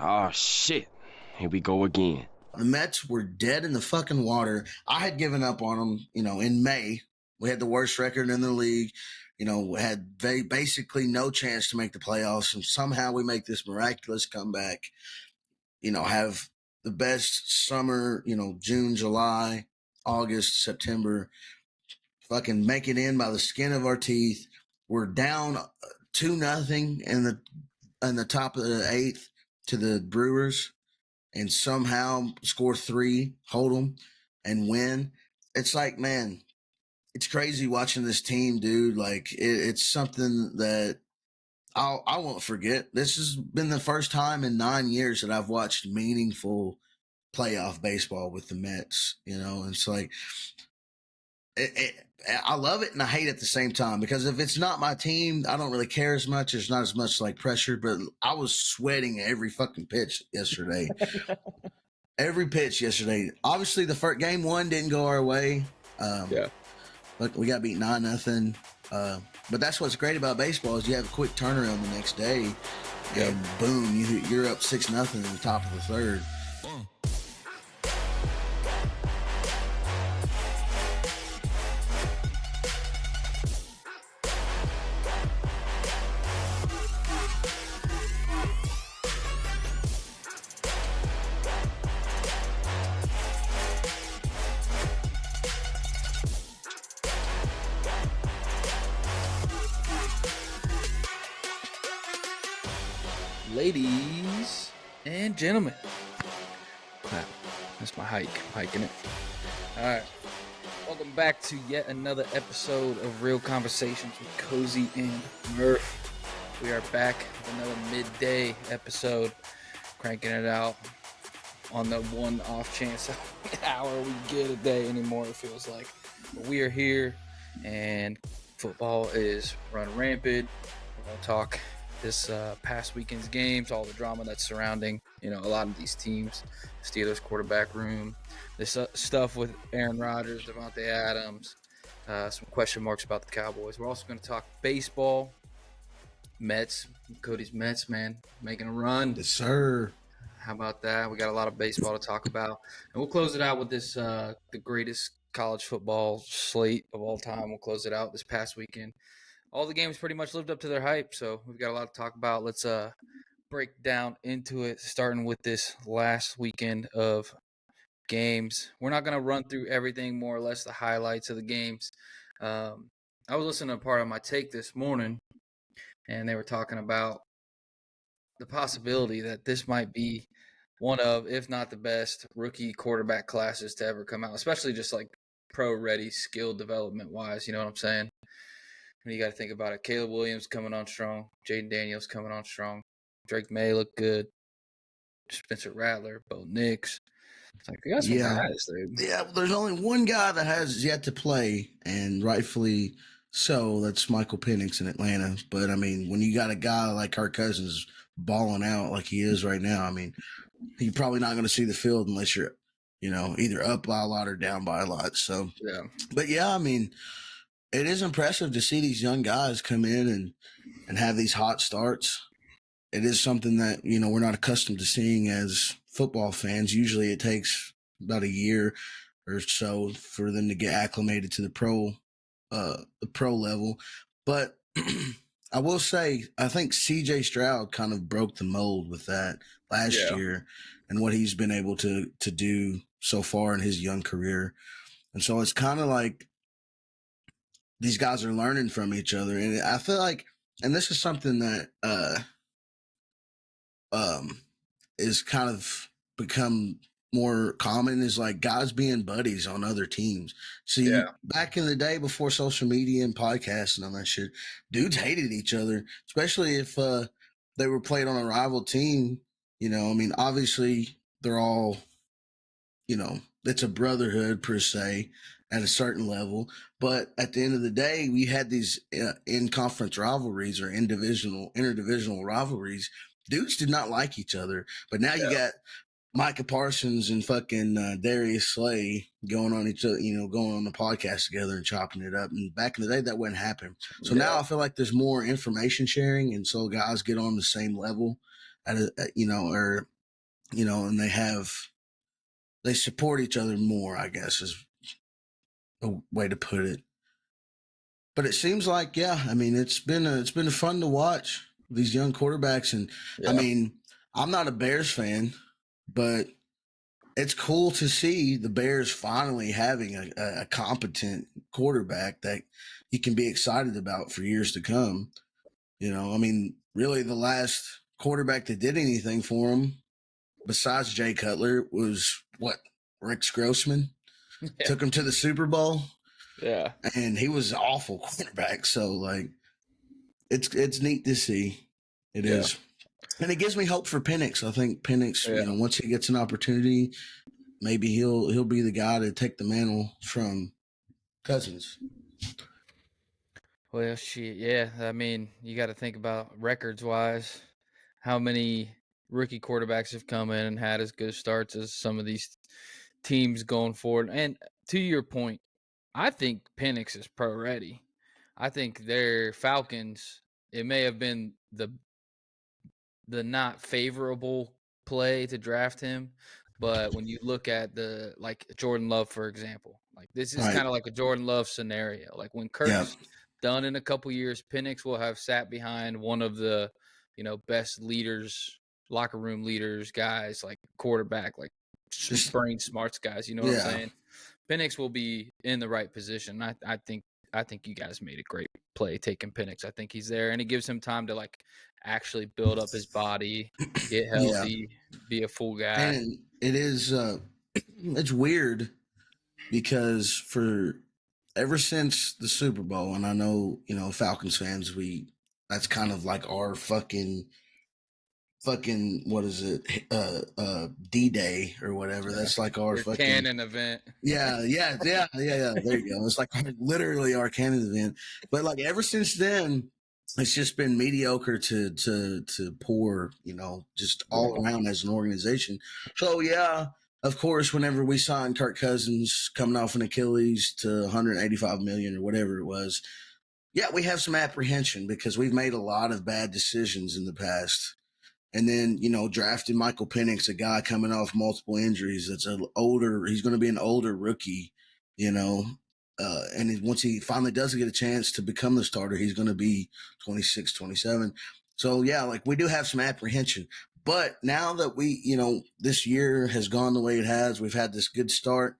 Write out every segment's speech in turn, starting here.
Oh, shit. Here we go again. The Mets were dead in the fucking water. I had given up on them, in May. We had the worst record in the league. Had basically no chance to make the playoffs. And somehow we make this miraculous comeback, have the best summer, June, July, August, September, fucking make it in by the skin of our teeth. We're down 2-0 in the top of the eighth to the Brewers, and somehow score 3, hold them, and win. It's like, man, it's crazy watching this team, dude. Like, it's something that I won't forget. This has been the first time in 9 years that I've watched meaningful playoff baseball with the Mets. It's like, I love it and I hate it at the same time, because if it's not my team, I don't really care as much. There's not as much like pressure, but I was sweating every fucking pitch yesterday. Every pitch yesterday. Obviously, the first game 1 didn't go our way. But we got beat 9-0. But that's what's great about baseball is you have a quick turnaround the next day, and boom, you're up 6-0 in the top of the third. Ladies and gentlemen, that's my hike. I'm hiking it. All right, welcome back to yet another episode of Real Conversations with Cozy and Murph. We are back with another midday episode, cranking it out on the one off chance hour we get a day anymore, it feels like. But we are here, and football is running rampant. We're going to talk this past weekend's games, all the drama that's surrounding, a lot of these teams, Steelers quarterback room, this stuff with Aaron Rodgers, Devontae Adams, some question marks about the Cowboys. We're also going to talk baseball, Mets, Cody's Mets, man, making a run. Yes, sir. How about that? We got a lot of baseball to talk about, and we'll close it out with this, the greatest college football slate of all time. We'll close it out this past weekend. All the games pretty much lived up to their hype, so we've got a lot to talk about. Let's break down into it, starting with this last weekend of games. We're not going to run through everything, more or less the highlights of the games. I was listening to part of my take this morning, and they were talking about the possibility that this might be one of, if not the best, rookie quarterback classes to ever come out, especially just like pro-ready, skill development-wise, you know what I'm saying? You got to think about it. Caleb Williams coming on strong. Jaden Daniels coming on strong. Drake May looked good. Spencer Rattler, Bo Nix. It's like, we got some guys, dude. Yeah, there's only one guy that has yet to play, and rightfully so. That's Michael Penix in Atlanta. But, I mean, when you got a guy like Kirk Cousins balling out like he is right now, I mean, you're probably not going to see the field unless you're, either up by a lot or down by a lot. So, yeah. But, yeah, I mean, it is impressive to see these young guys come in and have these hot starts. It is something that, we're not accustomed to seeing as football fans. Usually it takes about a year or so for them to get acclimated to the pro level. But I will say, I think CJ Stroud kind of broke the mold with that last year and what he's been able to do so far in his young career. And so it's kind of like, these guys are learning from each other. And I feel like, and this is something that is kind of become more common, is like guys being buddies on other teams. See, back in the day before social media and podcasts and all that shit, dudes hated each other, especially if they were played on a rival team. I mean, obviously they're all, it's a brotherhood per se at a certain level. But at the end of the day, we had these in-conference rivalries or interdivisional rivalries. Dudes did not like each other. But now you got Micah Parsons and fucking Darius Slay going on each other, going on the podcast together and chopping it up. And back in the day, that wouldn't happen. So now I feel like there's more information sharing. And so guys get on the same level or and they support each other more, I guess is a way to put it. But it seems like, yeah, I mean, it's been fun to watch these young quarterbacks, and I mean, I'm not a Bears fan, but it's cool to see the Bears finally having a competent quarterback that you can be excited about for years to come. I mean, really, the last quarterback that did anything for him besides Jay Cutler was what, Rick Grossman. Yeah. Took him to the Super Bowl. Yeah. And he was an awful quarterback. So like, it's neat to see. It is, and it gives me hope for Penix. I think Penix, once he gets an opportunity, maybe he'll be the guy to take the mantle from Cousins. Well, shit, yeah. I mean, you got to think about records wise, how many rookie quarterbacks have come in and had as good starts as some of these teams going forward. And to your point, I think Penix is pro ready. I think their Falcons, it may have been the not favorable play to draft him, but when you look at the like Jordan Love, for example, like this is Right. kind of like a Jordan Love scenario. Like when Kirk's done in a couple years, Penix will have sat behind one of the, best leaders, locker room leaders, guys like quarterback, like Just brain smarts guys. You know what I'm saying? Penix will be in the right position. I think you guys made a great play taking Penix. I think he's there, and it gives him time to like actually build up his body, get healthy, be a full guy. And it is it's weird because ever since the Super Bowl, and I know, Falcons fans, that's kind of like our fucking what is it, D-Day or whatever. That's like our Your fucking canon event. yeah. There you go. It's like literally our canon event. But like ever since then, it's just been mediocre to poor, just all around as an organization. So yeah, of course, whenever we signed Kirk Cousins coming off an Achilles to 185 million or whatever it was, yeah, we have some apprehension because we've made a lot of bad decisions in the past. And then, drafting Michael Penix, a guy coming off multiple injuries. He's going to be an older rookie, and once he finally does get a chance to become the starter, he's going to be 26, 27. So yeah, like we do have some apprehension, but now that this year has gone the way it has, we've had this good start.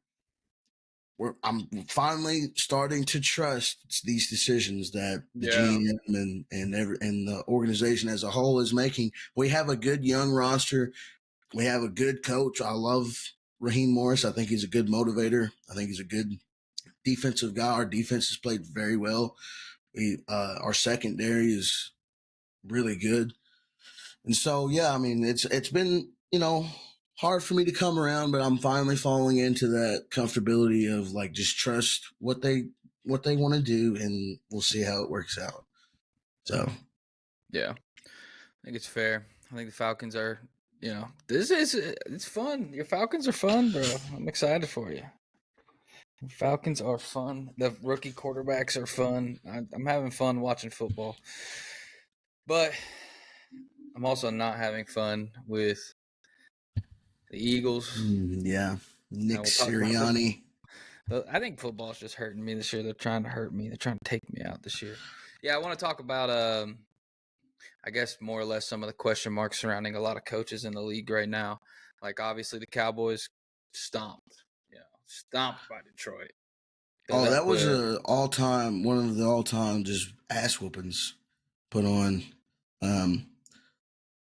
I'm finally starting to trust these decisions that the GM and the organization as a whole is making. We have a good young roster. We have a good coach. I love Raheem Morris. I think he's a good motivator. I think he's a good defensive guy. Our defense has played very well. Our secondary is really good. And so, yeah, I mean, it's been, hard for me to come around, but I'm finally falling into that comfortability of like just trust what they want to do, and we'll see how it works out. So, yeah, I think it's fair. I think the Falcons are, it's fun. Your Falcons are fun, bro. I'm excited for you. Falcons are fun. The rookie quarterbacks are fun. I'm having fun watching football, but I'm also not having fun with the Eagles. Yeah, Nick Sirianni. I think football is just hurting me this year. They're trying to hurt me. They're trying to take me out this year. Yeah, I want to talk about, I guess, more or less some of the question marks surrounding a lot of coaches in the league right now. Like, obviously, the Cowboys stomped by Detroit. That was one of the all-time just ass whoopings put on.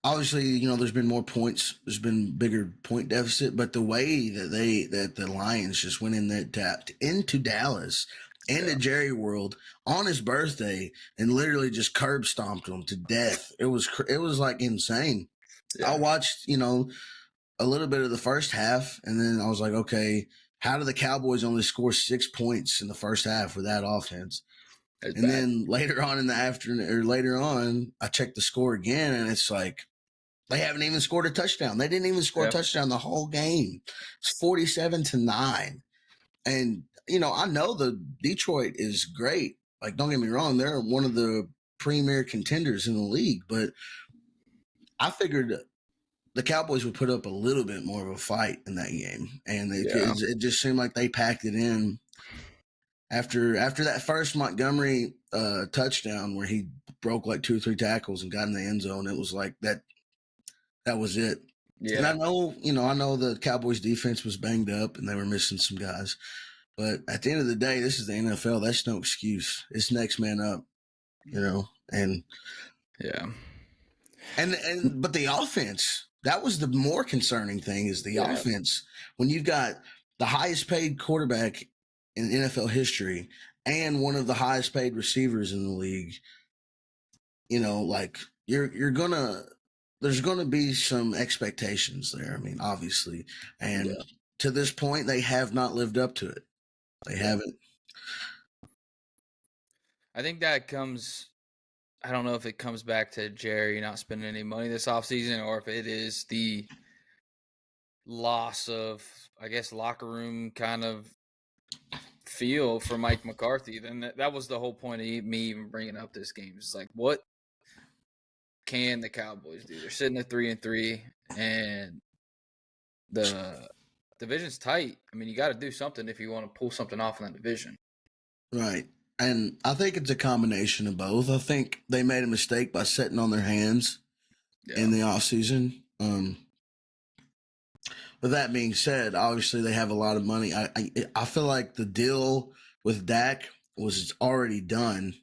Obviously, there's been more points. There's been bigger point deficit, but the way that the Lions just went in there, tapped into Dallas and to Jerry World on his birthday and literally just curb stomped him to death. It was like insane. I watched, a little bit of the first half, and then I was like, okay, how do the Cowboys only score 6 points in the first half with that offense? And then later on in the afternoon, or later on, I checked the score again, and it's like they haven't even scored a touchdown. They didn't even score a touchdown the whole game. It's 47-9. And, I know the Detroit is great. Like, don't get me wrong, they're one of the premier contenders in the league, but I figured the Cowboys would put up a little bit more of a fight in that game, and Yeah. it just seemed like they packed it in. After that first Montgomery touchdown where he broke like 2 or 3 tackles and got in the end zone, it was like that was it. Yeah. And I know the Cowboys defense was banged up and they were missing some guys. But at the end of the day, this is the NFL. That's no excuse. It's next man up, and Yeah. but the offense, that was the more concerning thing is the Yeah. offense. When you've got the highest paid quarterback in NFL history and one of the highest paid receivers in the league, like there's gonna be some expectations there. I mean, obviously. And to this point, they have not lived up to it. They haven't. I think that comes, I don't know if it comes back to Jerry not spending any money this offseason or if it is the loss of, I guess, locker room kind of feel for Mike McCarthy. Then that was the whole point of me even bringing up this game. It's like, what can the Cowboys do? They're sitting at 3-3, and the division's tight. I mean, you got to do something if you want to pull something off in that division. Right. And I think it's a combination of both. I think they made a mistake by sitting on their hands in the offseason. With that being said, obviously they have a lot of money. I feel like the deal with Dak was already done,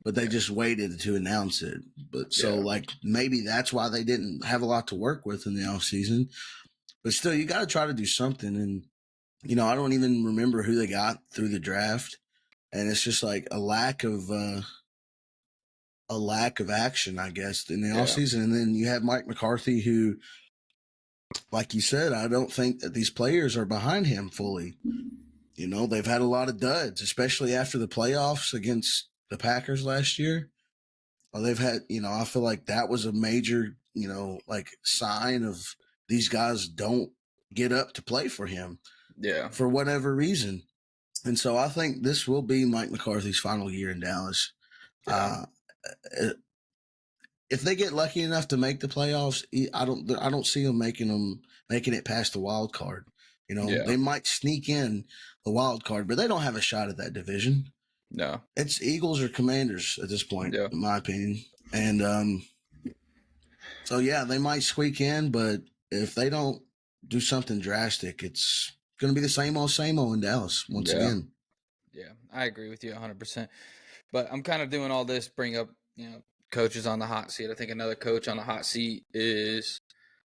but they just waited to announce it. But like maybe that's why they didn't have a lot to work with in the offseason. But still, you got to try to do something. And, I don't even remember who they got through the draft. And it's just like a lack of action, I guess, in the offseason. And then you have Mike McCarthy, who, like you said, I don't think that these players are behind him fully. They've had a lot of duds, especially after the playoffs against the Packers last year. They've had, I feel like that was a major, like sign of these guys don't get up to play for him. Yeah. For whatever reason. And so I think this will be Mike McCarthy's final year in Dallas. Yeah. If they get lucky enough to make the playoffs, I don't see them making it past the wild card. They might sneak in the wild card, but they don't have a shot at that division. No. It's Eagles or Commanders at this point, in my opinion. And so yeah, they might squeak in, but if they don't do something drastic, it's going to be the same old in Dallas once again. Yeah, I agree with you 100%. But I'm kind of doing all this, bring up, coaches on the hot seat. I think another coach on the hot seat is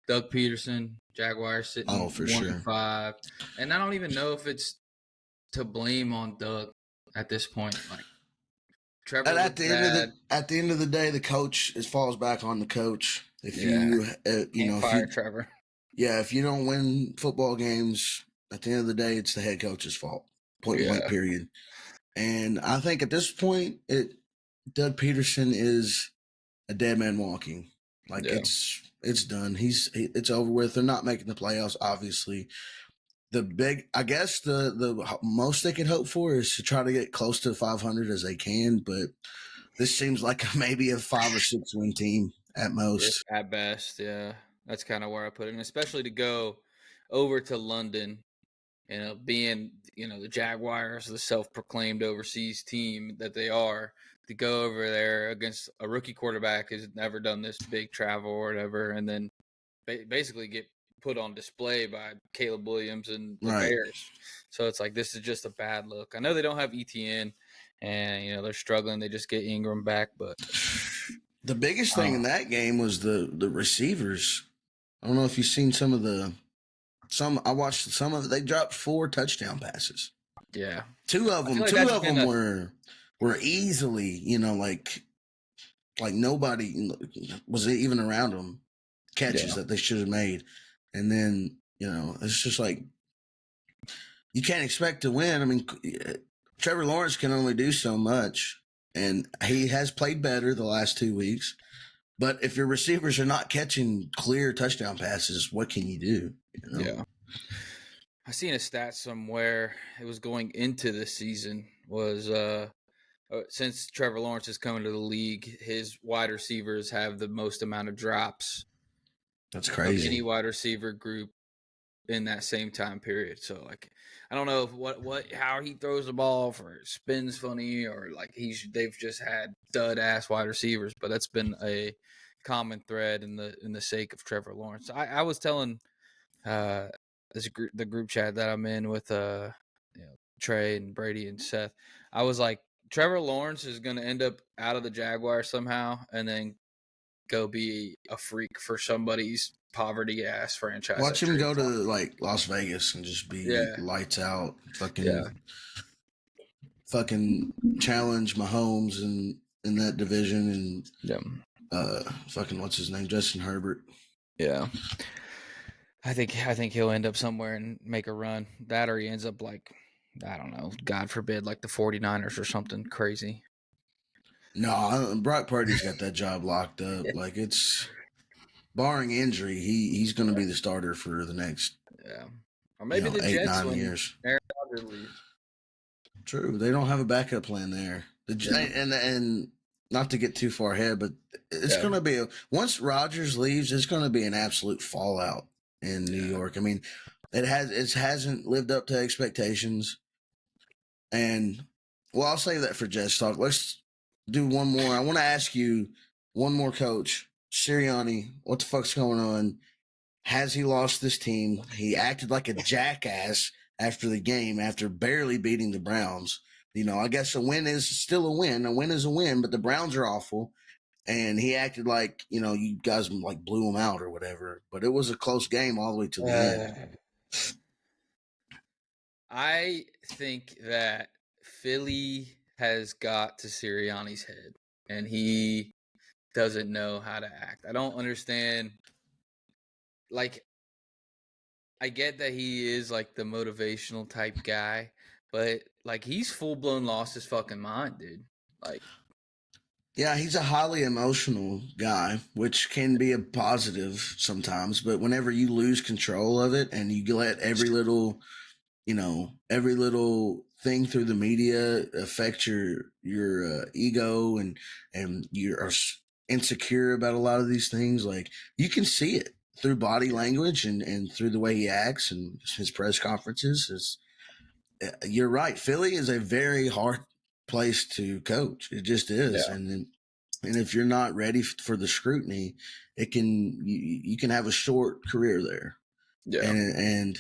Doug Peterson, Jaguars sitting 1-5. And I don't even know if it's to blame on Doug at this point. Like Trevor at the end of the day, the coach falls back on the coach. If you fire Trevor. Yeah, if you don't win football games, at the end of the day, it's the head coach's fault. Point blank, period. And I think at this point, Doug Peterson is a dead man walking. Like it's done. It's over with. They're not making the playoffs. Obviously, I guess the most they can hope for is to try to get close to 500 as they can. But this seems like maybe a 5 or 6 win team at most. At best, yeah. That's kind of where I put it, and especially to go over to London, being the Jaguars, the self-proclaimed overseas team that they are, to go over there against a rookie quarterback who's never done this big travel or whatever, and then basically get put on display by Caleb Williams and the Bears. So it's like this is just a bad look. I know they don't have ETN, and they're struggling. They just get Ingram back, but the biggest thing in that game was the receivers. I don't know if you've seen I watched some of it. They dropped 4 touchdown passes. Yeah. 2 of them were easily, like nobody was even around them, catches that they should have made. And then, it's just like, you can't expect to win. I mean, Trevor Lawrence can only do so much, and he has played better the last 2 weeks. But if your receivers are not catching clear touchdown passes, what can you do? Yeah. I seen a stat somewhere. It was going into the season was since Trevor Lawrence is coming to the league, his wide receivers have the most amount of drops That's of any crazy. wide receiver group in that same time period. So like, I don't know if how he throws the ball, or it spins funny, or like they've just had dud ass wide receivers, but that's been a common thread in the sake of Trevor Lawrence. I was telling uh the group chat that I'm in with Trey and Brady and Seth. I was like, Trevor Lawrence is going to end up out of the Jaguars somehow, and then go be a freak for somebody's poverty ass franchise Watch that him trades go to for him. like Las Vegas and just be Yeah, lights out, yeah, fucking challenge Mahomes in that division and yeah, fucking what's his name, Justin Herbert. yeah. I think he'll end up somewhere and make a run. That or he ends up like, I don't know, God forbid, like the 49ers or something crazy. No, Brock Purdy's got that job locked up. Like it's barring injury, he's going to be the starter for the next Yeah. Or maybe the eight Jets nine when years. Aaron Rodgers leaves. True, they don't have a backup plan there. Yeah. And not to get too far ahead, but it's Yeah. going to be once Rodgers leaves, it's going to be an absolute fallout in New Yeah. York. I mean, it hasn't lived up to expectations. And well, I'll save that for Jets talk. Let's do one more. I want to ask you one more, Coach Sirianni. What the fuck's going on? Has he lost this team? He acted like a jackass after the game, after barely beating the Browns. I guess a win is still a win. A win is a win, but the Browns are awful. And he acted like, you guys like blew him out or whatever. But it was a close game all the way to the end. I think that Philly has got to Sirianni's head, and he doesn't know how to act. I don't understand. Like, I get that he is like the motivational type guy, but like he's full blown lost his fucking mind, dude. Like, Yeah, he's a highly emotional guy, which can be a positive sometimes. But whenever you lose control of it and you let every little thing through the media affect your ego and you're insecure about a lot of these things, like you can see it through body yeah, language and through the way he acts and his press conferences. You're right. Philly is a very hard place to coach. It just is, yeah, and if you're not ready for the scrutiny, you can have a short career there. yeah, And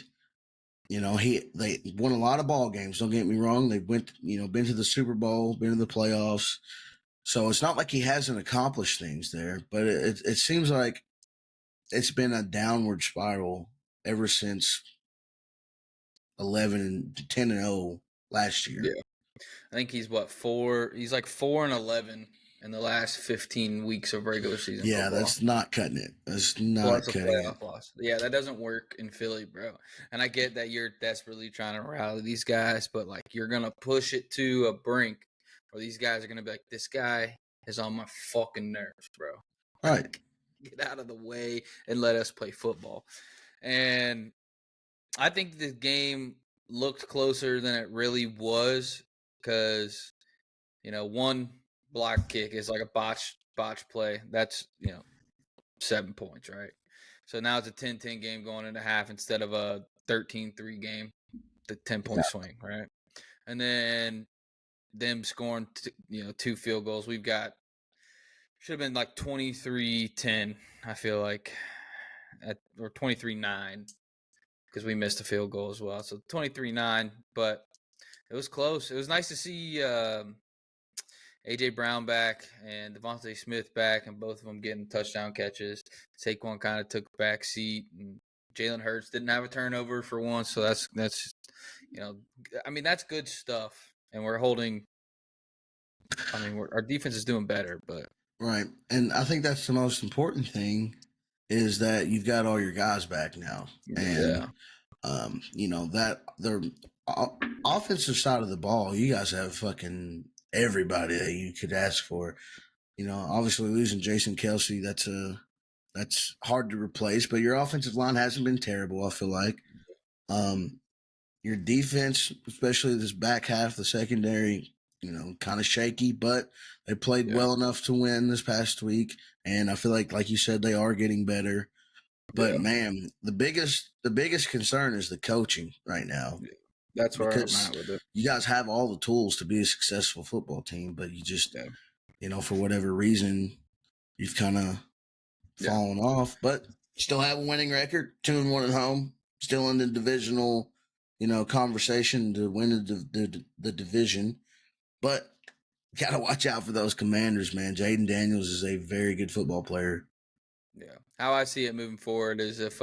they won a lot of ball games. Don't get me wrong. They been to the Super Bowl, been to the playoffs. So it's not like he hasn't accomplished things there, but it seems like it's been a downward spiral ever since 11 and 10 and 0 last year. yeah. I think he's what 4. He's like 4-11 in the last 15 weeks of regular season Yeah, football. that's not cutting it. That's not Plus a cutting it. playoff loss. Yeah, that doesn't work in Philly, bro. And I get that you're desperately trying to rally these guys, but like you're gonna push it to a brink where these guys are gonna be like, this guy is on my fucking nerves, bro. All right. Like, get out of the way and let us play football. And I think the game looked closer than it really was because one block kick is like a botch play. That's 7 points, right? So now it's a 10-10 game going into half instead of a 13-3 game, the 10-point swing, right? And then them scoring, 2 field goals. We've got should have been like 23-10, I feel like, or 23-9 because we missed a field goal as well. So 23-9, but it was close. It was nice to see AJ Brown back and Devontae Smith back, and both of them getting touchdown catches. Saquon kind of took a back seat, and Jalen Hurts didn't have a turnover for once, so that's that's good stuff. And we're holding. Our defense is doing better, but Right. And I think that's the most important thing is that you've got all your guys back now. And, yeah, that the offensive side of the ball, you guys have fucking everybody that you could ask for. Obviously losing Jason Kelsey, that's hard to replace, but your offensive line hasn't been terrible, I feel like. Um, your defense, especially this back half, the secondary, kind of shaky, but they played yeah, well enough to win this past week. And I feel like you said, they are getting better. But Yeah. man, the biggest concern is the coaching right now, That's where I'm because at with it. you guys have all the tools to be a successful football team, but you just, Yeah. for whatever reason, you've kind of Yeah. fallen off. But still have a winning record, 2-1 at home, still in the divisional, conversation to win the division. But gotta watch out for those Commanders, man. Jaden Daniels is a very good football player. Yeah. How I see it moving forward is if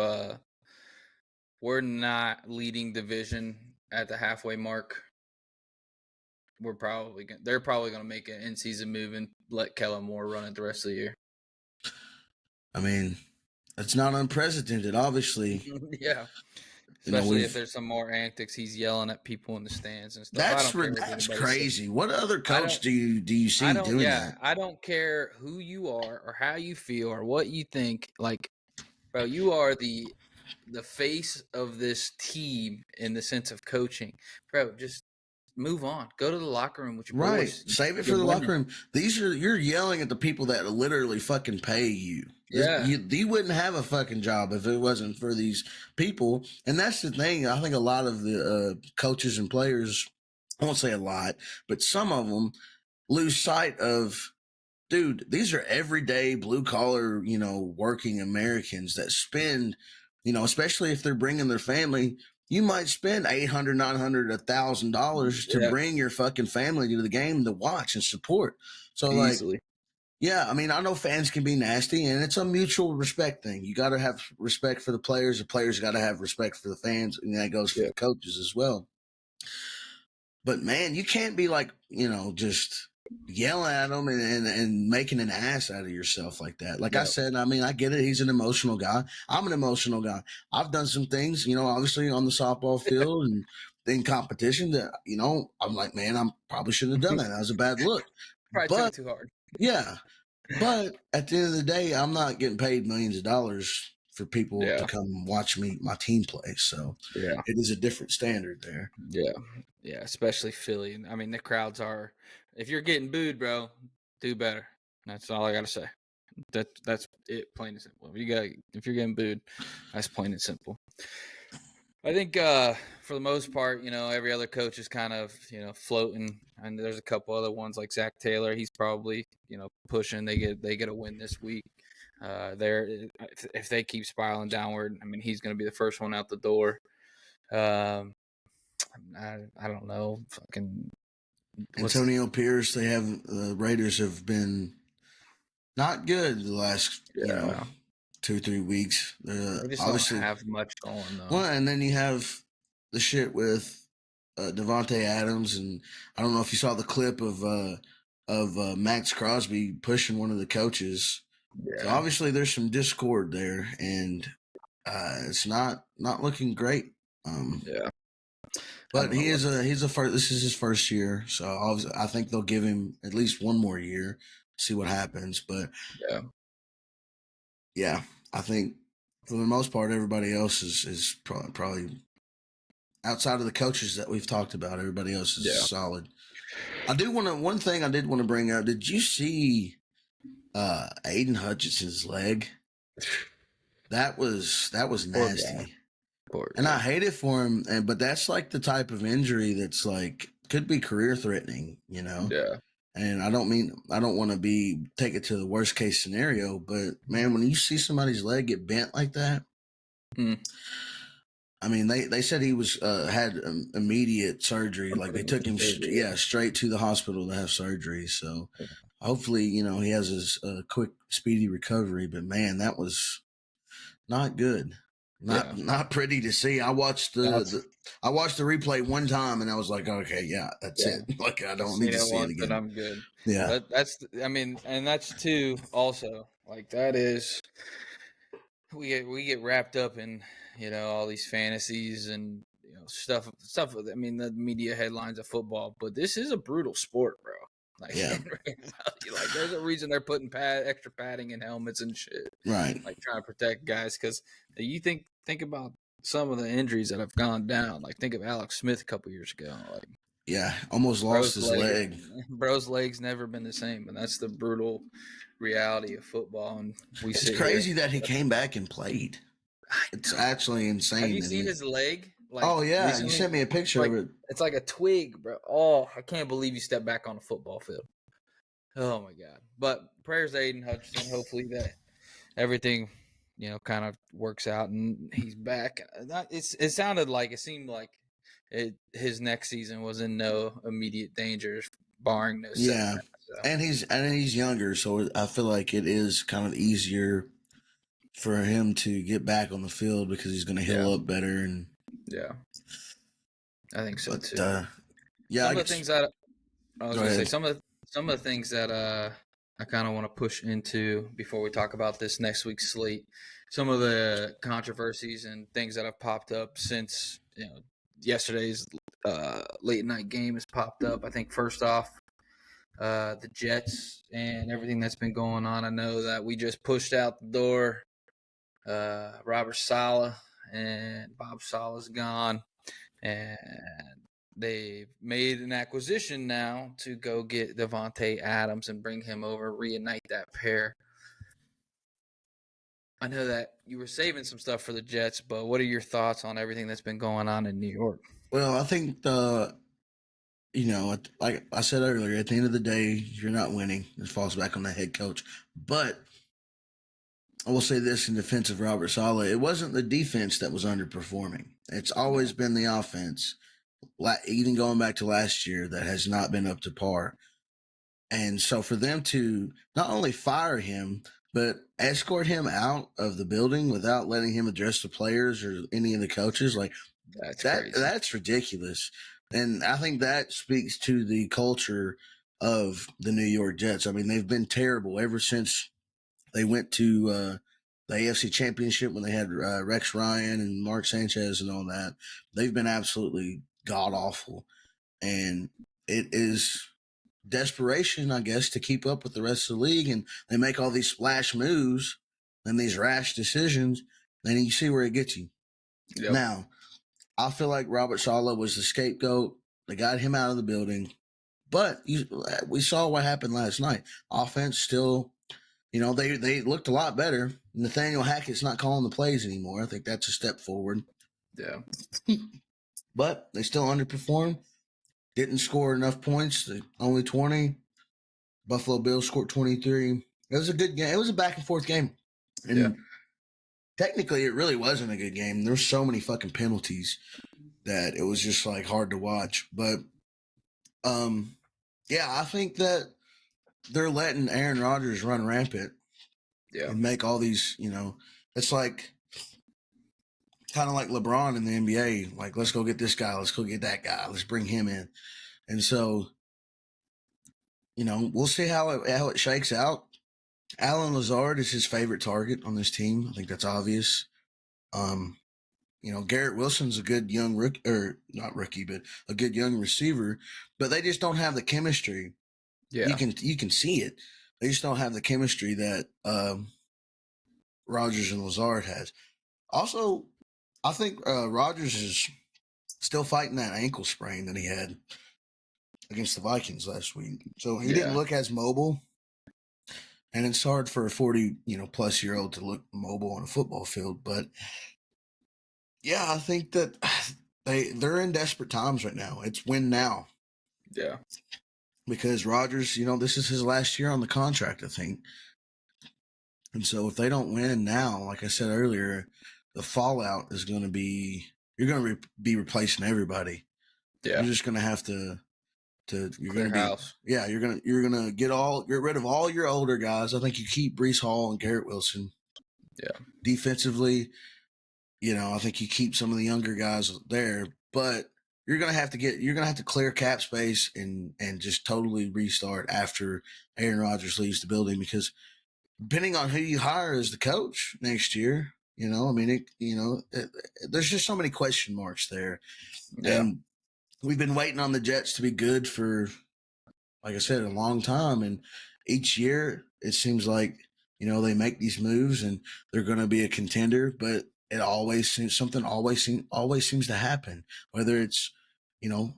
we're not leading division at the halfway mark, they're probably gonna make an in-season move and let Kellen Moore run it the rest of the year. I mean, it's not unprecedented, obviously. Yeah. Especially if We've there's some more antics, he's yelling at people in the stands and stuff. I that's don't care what that's anybody says. crazy. What other I coach don't. do you see doing that? I don't care who you are or how you feel or what you think. Like, bro, you are the face of this team in the sense of coaching, bro. Just move on. Go to the locker room with your Right. boys. Save it for You're the winning. locker room. You're yelling at the people that literally fucking pay you. Yeah. You wouldn't have a fucking job if it wasn't for these people. And that's the thing. I think a lot of the coaches and players, I won't say a lot, but some of them lose sight of, dude, these are everyday blue collar, working Americans that spend, especially if they're bringing their family. You might spend $800, $900, $1,000 to Yeah. bring your fucking family to the game to watch and support. So, like, Easily. yeah, I mean, I know fans can be nasty, and it's a mutual respect thing. You got to have respect for the players. The players got to have respect for the fans, and that goes for the coaches as well. But man, you can't be like, just yelling at them and making an ass out of yourself like that. Like I said, I mean, I get it. He's an emotional guy. I'm an emotional guy. I've done some things, obviously on the softball field and in competition that, I'm like, man, I probably shouldn't have done that. That was a bad look. Probably took But it too hard. yeah, but at the end of the day, I'm not getting paid millions of dollars for people to come watch my team play. So it is a different standard there. Yeah, especially Philly. I mean, the crowds are. If you're getting booed, bro, do better. That's all I gotta say. That's it, plain and simple. If you're getting booed, that's plain and simple. I think for the most part, every other coach is kind of floating, and there's a couple other ones like Zach Taylor. He's probably pushing. They get a win this week. If they keep spiraling downward, I mean, he's going to be the first one out the door. I don't know. Fucking Antonio Pierce. The Raiders have been not good the last 2-3 weeks. They just Obviously don't have much going though. Well, and then you have the shit with Devontae Adams, and I don't know if you saw the clip of Max Crosby pushing one of the coaches. Yeah. So obviously there's some discord there, and it's not looking great. But he's a first. This is his first year, so I think they'll give him at least one more year, see what happens. But yeah, I think for the most part, everybody else is probably outside of the coaches that we've talked about. Everybody else is solid. One thing I did want to bring up. Did you see Aiden Hutchinson's leg? That was nasty. And I hate it for him. But that's like the type of injury that's like could be career threatening, Yeah. And I don't want to take it to the worst case scenario, but man, when you see somebody's leg get bent like that, I mean, they said he was had immediate surgery. Like they took him straight to the hospital to have surgery. So hopefully, he has his quick, speedy recovery. But man, that was not good. Not pretty to see. I watched the replay one time and I was like, okay, yeah, that's it. Like I don't need to see it again. I'm good. Yeah, And that's too. Also, like that is, we get wrapped up in all these fantasies and stuff. I mean, the media headlines of football, but this is a brutal sport, bro. Like, like there's a reason they're putting extra padding in helmets and shit, right? Like trying to protect guys because you think about some of the injuries that have gone down. Like think of Alex Smith a couple years ago. Like almost lost his leg. Bro's leg's never been the same, and that's the brutal reality of football. And it's crazy that he came back and played. It's actually insane. Have you seen his leg? Oh yeah, Recently? you sent me a picture of it. It's like a twig, bro. Oh, I can't believe you stepped back on the football field. Oh my god! But prayers to Aiden Hutchinson. Hopefully that everything, kind of works out and he's back. It seemed like his next season was in no immediate danger, barring no setback. So. And he's younger, so I feel like it is kind of easier for him to get back on the field because he's going to heal up better. And yeah, I think so too. Yeah, some of the things that I was going to say, some of the things that I kind of want to push into before we talk about this next week's slate. Some of the controversies and things that have popped up since yesterday's late night game has popped up. I think first off, the Jets and everything that's been going on. I know that we just pushed out the door Robert Saleh, and Bob Saleh's gone, and they've made an acquisition now to go get Devontae Adams and bring him over, reunite that pair. I know that you were saving some stuff for the Jets, but what are your thoughts on everything that's been going on in New York? Well, I think like I said earlier, at the end of the day, you're not winning. It falls back on the head coach. But I will say this in defense of Robert Saleh, it wasn't the defense that was underperforming. It's always been the offense, even going back to last year, that has not been up to par. And so for them to not only fire him, but escort him out of the building without letting him address the players or any of the coaches, like crazy. That's ridiculous. And I think that speaks to the culture of the New York Jets. I mean, they've been terrible ever since they went to the AFC Championship when they had Rex Ryan and Mark Sanchez and all that. They've been absolutely god awful. And it is desperation, I guess, to keep up with the rest of the league. And they make all these splash moves and these rash decisions. And you see where it gets you. Yep. Now, I feel like Robert Saleh was the scapegoat. They got him out of the building. But we saw what happened last night. Offense still, they looked a lot better. Nathaniel Hackett's not calling the plays anymore. I think that's a step forward. Yeah. But they still underperformed. Didn't score enough points. Only 20. Buffalo Bills scored 23. It was a good game. It was a back and forth game. And technically, it really wasn't a good game. There were so many fucking penalties that it was just like hard to watch. But, I think that they're letting Aaron Rodgers run rampant. Yeah. And make all these, it's like kind of like LeBron in the NBA. Like, let's go get this guy. Let's go get that guy. Let's bring him in. And so, we'll see how it shakes out. Alan Lazard is his favorite target on this team. I think that's obvious. Garrett Wilson's a good young rookie, or not rookie, but a good young receiver. But they just don't have the chemistry. Yeah, you can see it. They just don't have the chemistry that Rodgers and Lazard has. Also, I think Rodgers is still fighting that ankle sprain that he had against the Vikings last week. So he didn't look as mobile. And it's hard for a 40, plus year old to look mobile on a football field. But yeah, I think that they're in desperate times right now. It's win now. Yeah. Because Rodgers, this is his last year on the contract, I think. And so if they don't win now, like I said earlier, the fallout is going to be, you're going to be replacing everybody. Yeah. You're just going to have to you're going to be, yeah, you're going to get rid of all your older guys. I think you keep Breece Hall and Garrett Wilson. Yeah. Defensively, I think you keep some of the younger guys there, but you're going to have to clear cap space and just totally restart after Aaron Rodgers leaves the building, because depending on who you hire as the coach next year, there's just so many question marks there. Yeah. And we've been waiting on the Jets to be good for, like I said, a long time. And each year it seems like, they make these moves and they're going to be a contender, but it always seems to happen. Whether it's,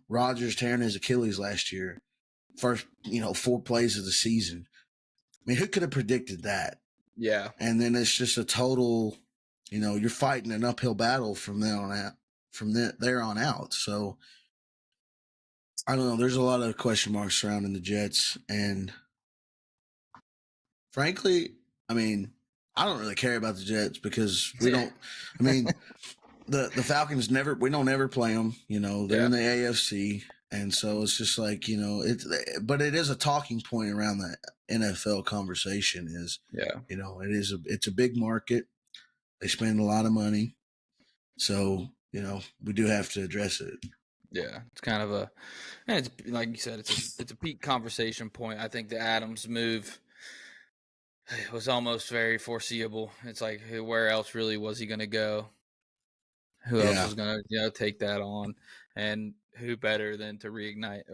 Rodgers tearing his Achilles last year, first, 4 plays of the season. I mean, who could have predicted that? Yeah. And then it's just a total you're fighting an uphill battle from there on out. There on out. So I don't know. There's a lot of question marks surrounding the Jets, and frankly, I mean, I don't really care about the Jets because we don't. I mean, the Falcons we don't ever play them. They're in the AFC, and so it's just like but it is a talking point around the NFL conversation. It's a big market. They spend a lot of money, so we do have to address it. Yeah, it's kind of and it's like you said, it's a peak conversation point. I think the Adams move was almost very foreseeable. It's like, where else really was he going to go? Who else was going to take that on? And who better than to reignite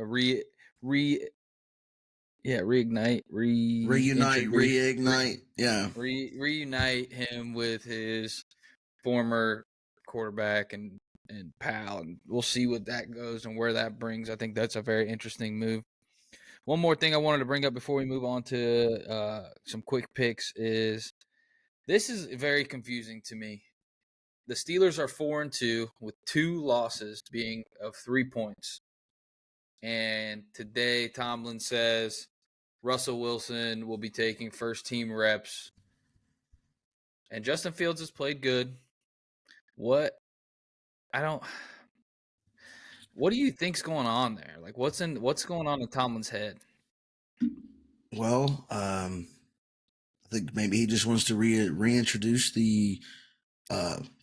reunite him with his former quarterback and pal, and we'll see what that goes and where that brings. I think that's a very interesting move. One more thing I wanted to bring up before we move on to some quick picks is this is very confusing to me. The Steelers are 4-2 with 2 losses being of 3 points. And today Tomlin says Russell Wilson will be taking first team reps. And Justin Fields has played good. What do you think's going on there? Like, what's going on in Tomlin's head? Well, I think maybe he just wants to reintroduce the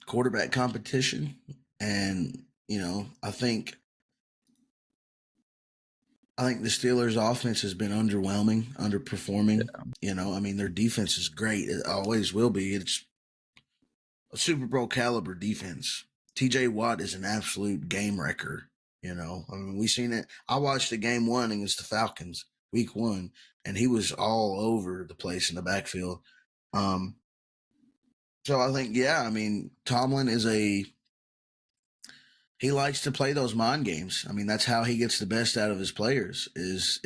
quarterback competition, and I think the Steelers' offense has been underperforming. I mean, their defense is great; it always will be. It's a Super Bowl caliber defense. T.J. Watt is an absolute game wrecker. I mean, we seen it. I watched the game 1 against the Falcons, week 1, and he was all over the place in the backfield. So I think, I mean, Tomlin he likes to play those mind games. I mean, that's how he gets the best out of his players is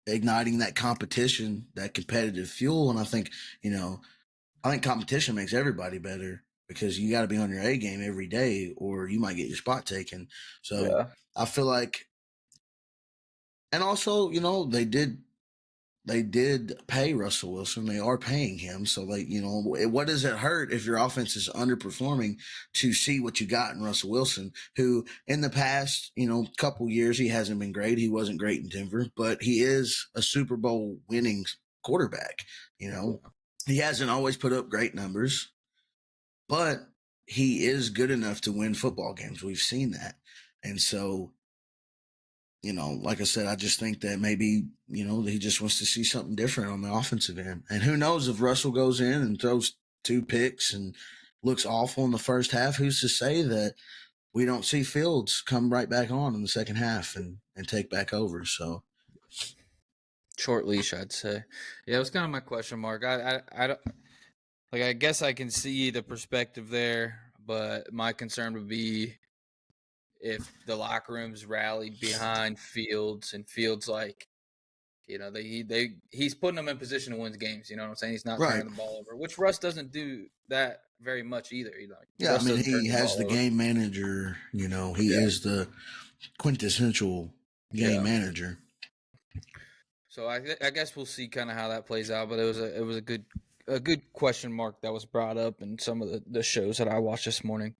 igniting that competition, that competitive fuel. And I think competition makes everybody better because you got to be on your A game every day or you might get your spot taken. So I feel like, and also, they did pay Russell Wilson. They are paying him. So, what does it hurt if your offense is underperforming to see what you got in Russell Wilson, who in the past, couple years, he hasn't been great. He wasn't great in Denver, but he is a Super Bowl winning quarterback. He hasn't always put up great numbers, but he is good enough to win football games. We've seen that. And so, like I said, I just think that maybe, he just wants to see something different on the offensive end. And who knows if Russell goes in and throws 2 picks and looks awful in the first half, who's to say that we don't see Fields come right back on in the second half and take back over. So short leash, I'd say. Yeah, it was kind of my question mark. I don't, I guess I can see the perspective there, but my concern would be if the locker rooms rallied behind Fields and Fields he's putting them in position to win games. You know what I'm saying? He's not turning the ball over, which Russ doesn't do that very much either. I mean, he has the game manager. He is the quintessential game manager. So I guess we'll see kind of how that plays out. But it was a good question mark that was brought up in some of the shows that I watched this morning.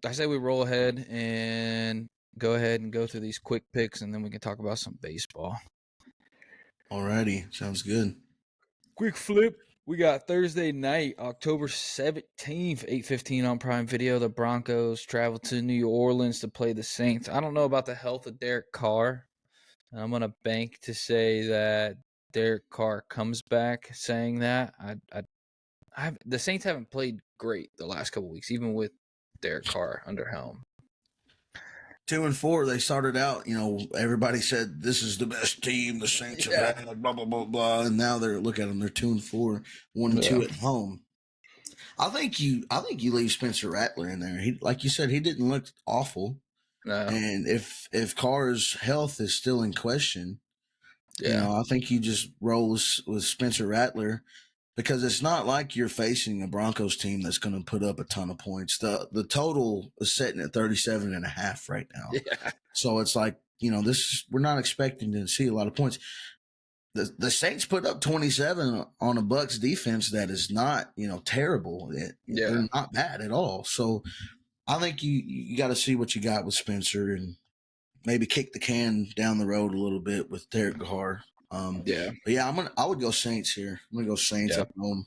I say we roll ahead and go through these quick picks, and then we can talk about some baseball. Alrighty, sounds good. Quick flip. We got Thursday night, October 17th, 8:15 on Prime Video. The Broncos travel to New Orleans to play the Saints. I don't know about the health of Derek Carr. I'm going to bank to say that Derek Carr comes back saying that. The Saints haven't played great the last couple weeks, even with Derek Carr under helm. 2-4, they started out, everybody said this is the best team the Saints have had, blah, blah, blah, blah. And now look at them, they're 2-4, 1-2 at home. I think you leave Spencer Rattler in there. He, like you said, he didn't look awful. No. And if Carr's health is still in question, Yeah. I think you just roll with Spencer Rattler because it's not like you're facing a Broncos team that's going to put up a ton of points. The total is sitting at 37.5 right now. Yeah. So it's like, we're not expecting to see a lot of points. The Saints put up 27 on a Bucks defense that is not, terrible. They're not bad at all. So I think you got to see what you got with Spencer and maybe kick the can down the road a little bit with Derek Carr. Yeah. But yeah, I would go Saints here. I'm gonna go Saints Yeah. at home.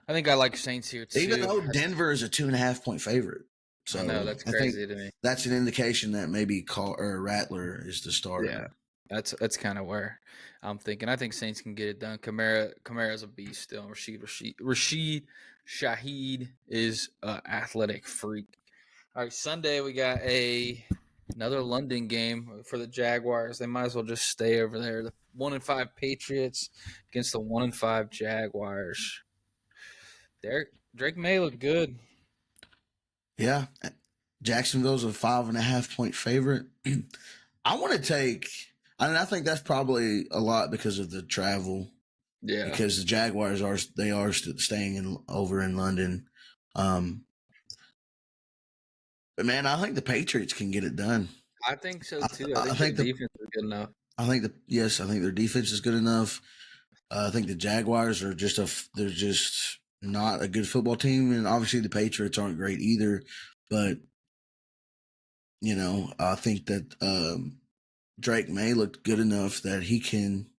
I think I like Saints here Even too. though Denver is a 2.5 point favorite. I So know that's I think crazy to me. that's an indication that maybe Rattler is the starter. Yeah. That's kind of where I'm thinking. I think Saints can get it done. Kamara's a beast still. Rashid Shaheed is an athletic freak. All right, Sunday we got another London game for the Jaguars. They might as well just stay over there. The 1-5 Patriots against the 1-5 Jaguars. Drake May looked good. Yeah. Jacksonville's a 5.5 point favorite. I want to take, I think that's probably a lot because of the travel. Yeah. Because the Jaguars are staying over in London. But man, I think the Patriots can get it done. I think so too. I I think think their defense is good enough. I think their defense is good enough. I think the Jaguars are they're just not a good football team, and obviously the Patriots aren't great either. But I think that Drake May looked good enough that he can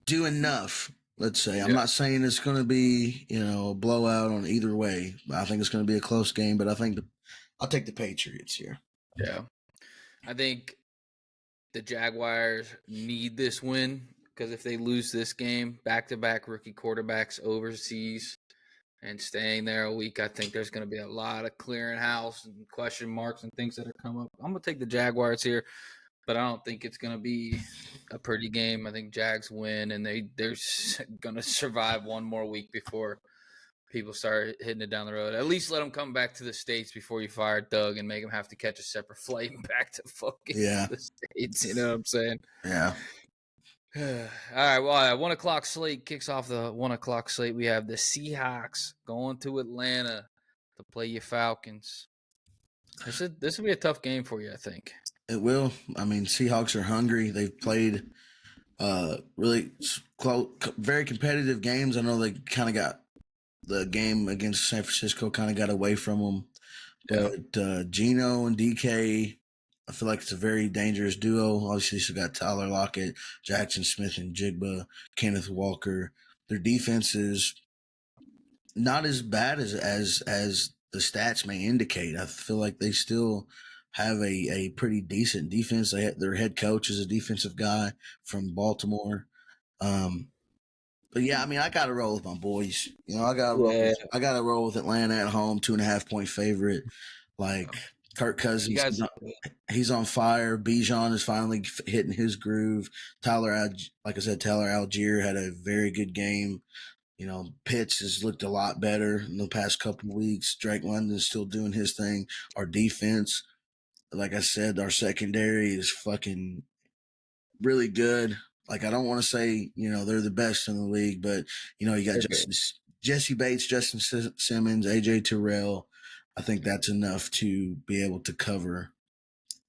do enough. Let's say I'm not saying it's going to be a blowout on either way. I think it's going to be a close game, but I think I'll take the Patriots here. Yeah, I think the Jaguars need this win because if they lose this game, back-to-back rookie quarterbacks overseas and staying there a week, I think there's going to be a lot of clearing house and question marks and things that are come up. I'm going to take the Jaguars here, but I don't think it's going to be a pretty game. I think Jags win, and they're going to survive one more week before people start hitting it down the road. At least let them come back to the States before you fire Doug and make them have to catch a separate flight back to fucking the States. You know what I'm saying? Yeah. All right. Well, at 1 o'clock slate kicks off the 1 o'clock slate. We have the Seahawks going to Atlanta to play your Falcons. This will be a tough game for you, I think. It will. I mean, Seahawks are hungry. They've played really close, very competitive games. I know they kind of got the game against San Francisco kind of got away from them. But Geno and DK, I feel like it's a very dangerous duo. Obviously, you got Tyler Lockett, Jackson Smith and Jigba, Kenneth Walker. Their defense is not as bad as the stats may indicate. I feel like they still have a pretty decent defense. Their head coach is a defensive guy from Baltimore. But yeah, I mean, I got to roll with my boys. I got to roll with Atlanta at home, 2.5 point favorite. Like Kirk Cousins, he's on fire. Bijan is finally hitting his groove. Like I said, Tyler Algier had a very good game. Pitts has looked a lot better in the past couple of weeks. Drake London's still doing his thing. Our defense, like I said, our secondary is fucking really good. Like, I don't want to say, they're the best in the league, but, you got Jesse Bates, Justin Simmons, AJ Terrell. I think that's enough to be able to cover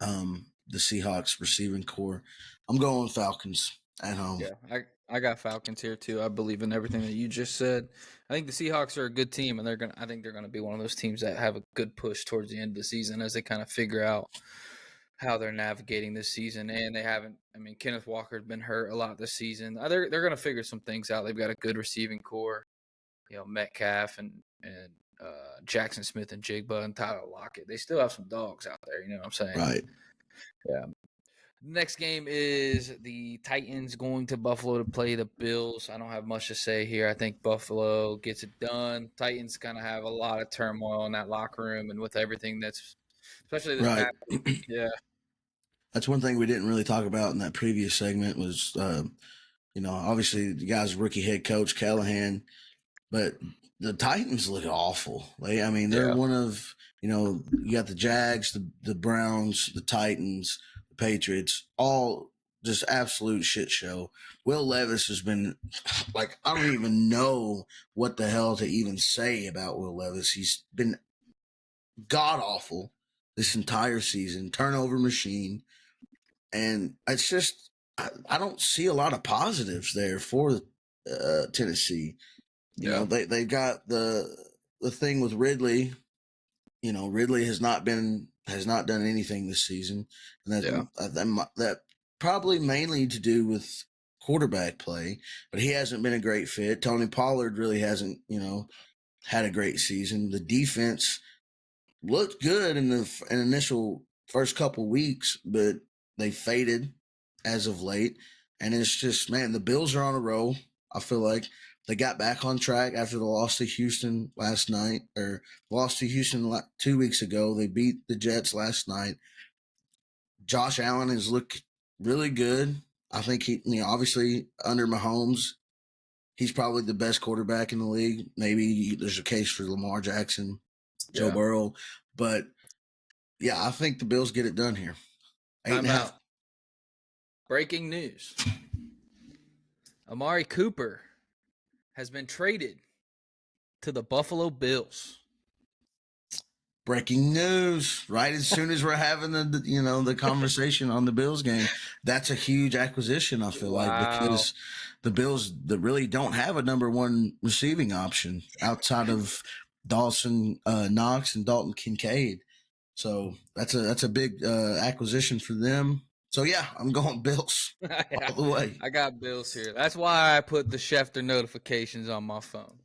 the Seahawks receiving core. I'm going Falcons at home. Yeah, I got Falcons here too. I believe in everything that you just said. I think the Seahawks are a good team, and I think they're gonna be one of those teams that have a good push towards the end of the season as they kind of figure out how they're navigating this season. And they haven't. I mean, Kenneth Walker's been hurt a lot this season. They're gonna figure some things out. They've got a good receiving core. Metcalf and Jackson Smith and Jigba and Tyler Lockett. They still have some dogs out there. You know what I'm saying? Right. Yeah. Next game is the Titans going to Buffalo to play the Bills. I don't have much to say here. I think Buffalo gets it done. Titans kind of have a lot of turmoil in that locker room and with everything especially this past week. Yeah. That's one thing we didn't really talk about in that previous segment was, obviously the guy's rookie head coach, Callahan, but the Titans look awful. They're one of, you got the Jags, the Browns, the Titans, Patriots, all just absolute shit show. Will Levis has been like, I don't even know what the hell to even say about Will Levis. He's been god awful this entire season, turnover machine. And it's just, I don't see a lot of positives there for Tennessee. You know, they got the thing with Ridley. You know, Ridley has not done anything this season, and that probably mainly to do with quarterback play. But he hasn't been a great fit. Tony Pollard really hasn't, had a great season. The defense looked good in the initial first couple weeks, but they faded as of late. And it's just, man, the Bills are on a roll. I feel like they got back on track after the loss to Houston last night, or lost to Houston 2 weeks ago. They beat the Jets last night. Josh Allen has looked really good. I think obviously under Mahomes, he's probably the best quarterback in the league. Maybe there's a case for Lamar Jackson, Joe Burrow, but yeah, I think the Bills get it done here. 8.5. Breaking news. Amari Cooper has been traded to the Buffalo Bills. Breaking news, right as soon as we're having the conversation on the Bills game. That's a huge acquisition, I feel like, because the Bills really don't have a number one receiving option outside of Dawson Knox and Dalton Kincaid. So that's a big acquisition for them. So yeah, I'm going Bills all the way. I got Bills here. That's why I put the Schefter notifications on my phone.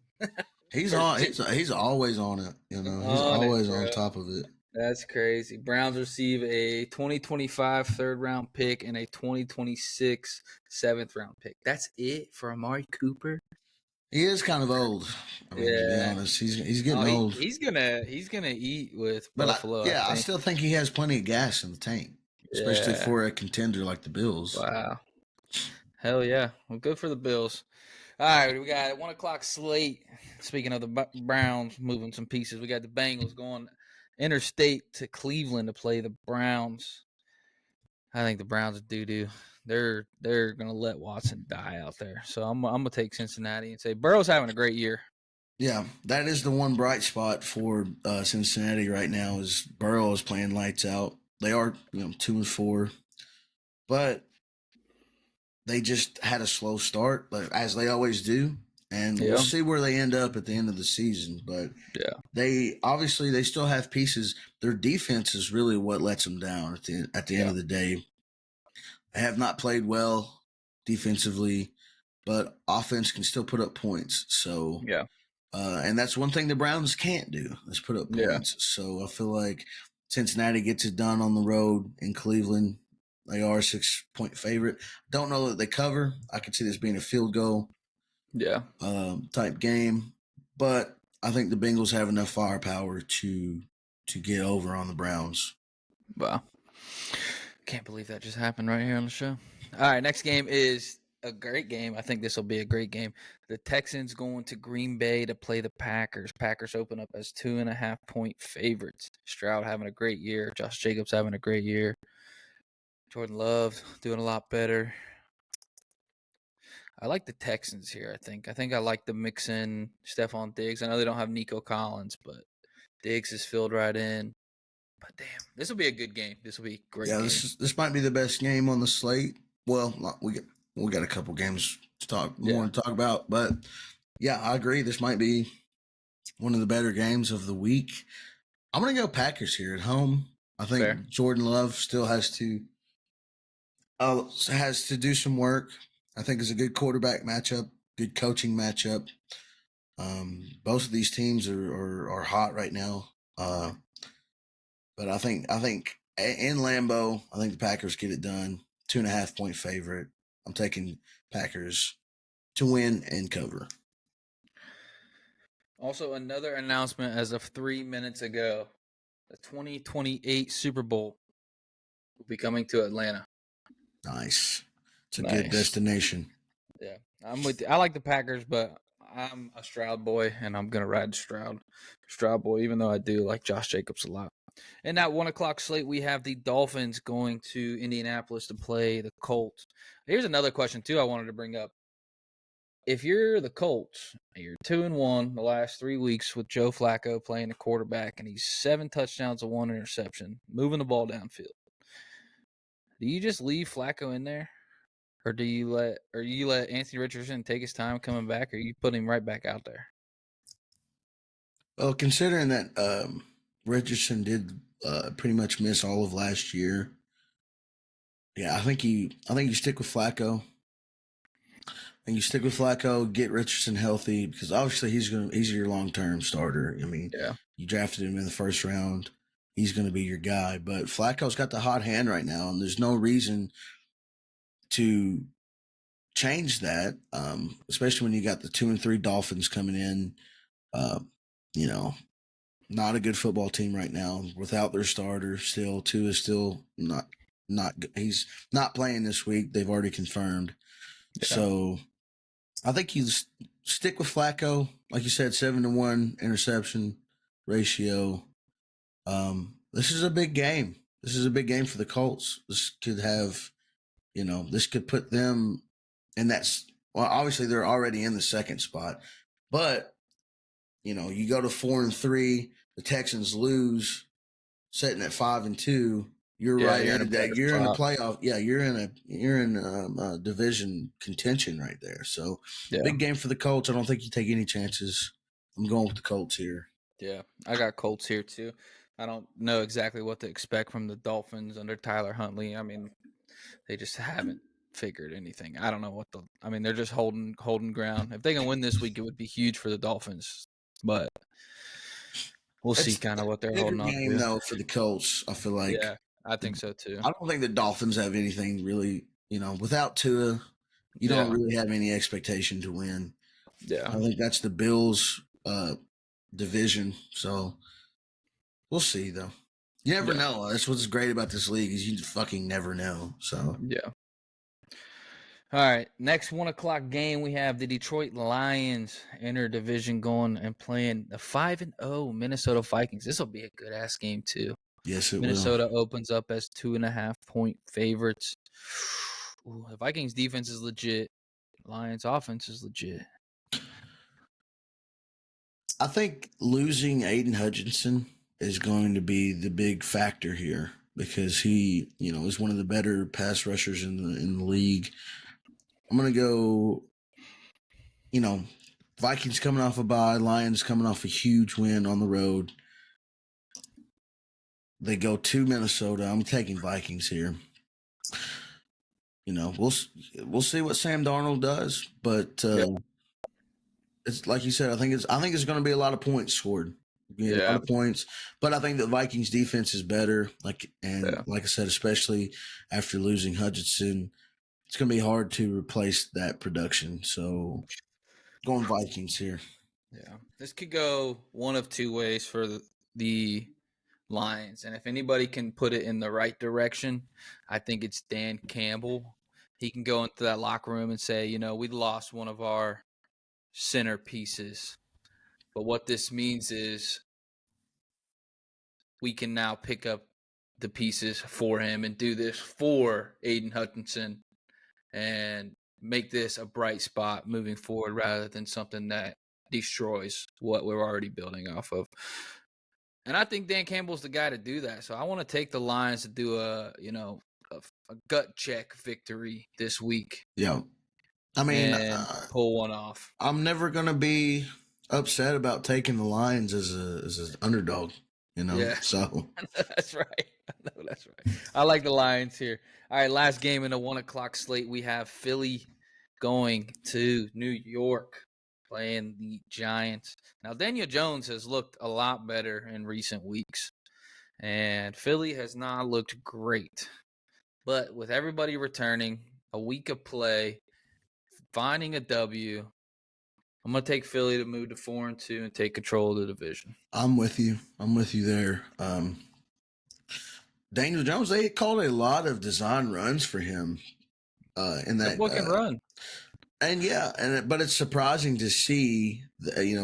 He's on. He's always on it. He's always on top of it. That's crazy. Browns receive a 2025 third-round pick and a 2026 seventh-round pick. That's it for Amari Cooper. He is kind of old. I mean, to be honest, he's getting old. He's gonna eat with Buffalo. I still think he has plenty of gas in the tank, especially for a contender like the Bills. Wow. Hell yeah. Well, good for the Bills. All right, we got 1 o'clock slate. Speaking of the Browns moving some pieces, we got the Bengals going interstate to Cleveland to play the Browns. I think the Browns are doo-doo. They're gonna let Watson die out there. So I'm gonna take Cincinnati and say Burrow's having a great year. Yeah, that is the one bright spot for Cincinnati right now is Burrow is playing lights out. They are 2-4, but they just had a slow start, as they always do. And we'll see where they end up at the end of the season. But they still have pieces. Their defense is really what lets them down at the end of the day. They have not played well defensively, but offense can still put up points. So and that's one thing the Browns can't do is put up points. So I feel like Cincinnati gets it done on the road in Cleveland. They are a 6-point favorite. Don't know that they cover. I could see this being a field goal type game. But I think the Bengals have enough firepower to get over on the Browns. Wow. Can't believe that just happened right here on the show. All right, next game is a great game. I think this will be a great game. The Texans going to Green Bay to play the Packers. Packers open up as 2.5-point favorites. Stroud having a great year. Josh Jacobs having a great year. Jordan Love doing a lot better. I like the Texans here, I think. I like the mix in Stephon Diggs. I know they don't have Nico Collins, but Diggs is filled right in. But damn, this will be a good game. This will be a great game. This might be the best game on the slate. Well, we got a couple games to talk about, but yeah, I agree. This might be one of the better games of the week. I'm gonna go Packers here at home. I think Jordan Love still has to do some work. I think it's a good quarterback matchup, good coaching matchup. Both of these teams are hot right now. But I think in Lambeau, I think the Packers get it done. 2.5-point favorite. I'm taking Packers to win and cover. Also, another announcement as of 3 minutes ago. The 2028 Super Bowl will be coming to Atlanta. Nice. It's a good destination. Yeah, I'm with you. I like the Packers, but I'm a Stroud boy, and I'm going to ride Stroud boy, even though I do like Josh Jacobs a lot. And that 1 o'clock slate, we have the Dolphins going to Indianapolis to play the Colts. Here's another question too I wanted to bring up. If you're the Colts, you're 2-1 the last 3 weeks with Joe Flacco playing the quarterback, and he's 7 touchdowns and 1 interception, moving the ball downfield. Do you just leave Flacco in there, or do you let Anthony Richardson take his time coming back, or you put him right back out there? Well, considering that Richardson did pretty much miss all of last year, yeah, I think you stick with Flacco. And you stick with Flacco, get Richardson healthy because obviously he's your long term starter. I mean, Yeah, you drafted him in the first round, he's going to be your guy. But Flacco's got the hot hand right now, and there's no reason to change that, especially when you got the 2-3 Dolphins coming in. Uh, you know, not a good football team right now without their starter. Still, Tua is still not. He's not playing this week. They've already confirmed. yeah, So I think you stick with Flacco, like you said, 7-1 interception ratio. This is a big game. This is a big game for the Colts. This could have, this could put them in well, obviously they're already in the second spot, but you go to 4-3, the Texans lose, sitting at 5-2. You're yeah. right You're in a at that. better You're in a spot. playoff. Yeah, you're in division contention right there. So Yeah, big game for the Colts. I don't think you take any chances. I'm going with the Colts here. yeah. I got Colts here too. I don't know exactly what to expect from the Dolphins under Tyler Huntley. I mean, they just haven't figured anything. I don't know what I mean, they're just holding ground. If they can win this week, it would be huge for the Dolphins. But we'll see It's kind of what a they're bigger holding on game to. though for the Colts. I feel like Yeah, I think so too. I don't think the Dolphins have anything really. Without Tua, you don't Yeah, really have any expectation to win. yeah, I think that's the Bills' division. So we'll see though. You never yeah, know. That's what's great about this league is you fucking never know. So yeah. All right, next 1 o'clock game we have the Detroit Lions interdivision going and playing the 5-0 Minnesota Vikings. This will be a good ass game too. yes, it will. Minnesota opens up as 2.5-point favorites. Ooh, the Vikings defense is legit. Lions offense is legit. I think losing Aiden Hutchinson is going to be the big factor here because he, is one of the better pass rushers in the league. I'm gonna go, Vikings coming off a bye, Lions coming off a huge win on the road. They go to Minnesota. I'm taking Vikings here. We'll see what Sam Darnold does, but Yeah, it's like you said. I think it's going to be a lot of points scored. A lot yeah, of points, but I think the Vikings defense is better. yeah, Like I said, especially after losing Hutchinson, it's going to be hard to replace that production. So going Vikings here. yeah. This could go one of two ways for the Lions, and if anybody can put it in the right direction, I think it's Dan Campbell. He can go into that locker room and say, we lost one of our centerpieces, but what this means is we can now pick up the pieces for him and do this for Aiden Hutchinson and make this a bright spot moving forward rather than something that destroys what we're already building off of. And I think Dan Campbell's the guy to do that. So I want to take the Lions to do a gut check victory this week Yeah, I mean, and pull one off. I'm never going to be upset about taking the Lions as an underdog. Yeah, So that's right. I know that's right. I like the Lions here. All right, last game in the 1 o'clock slate. We have Philly going to New York playing the Giants. Now, Daniel Jones has looked a lot better in recent weeks, and Philly has not looked great. But with everybody returning, a week of play, finding a W, I'm going to take Philly to move to 4-2 and take control of the division. I'm with you. I'm with you there. Daniel Jones, they called a lot of design runs for him in That that. boy can run. And yeah, but it's surprising to see,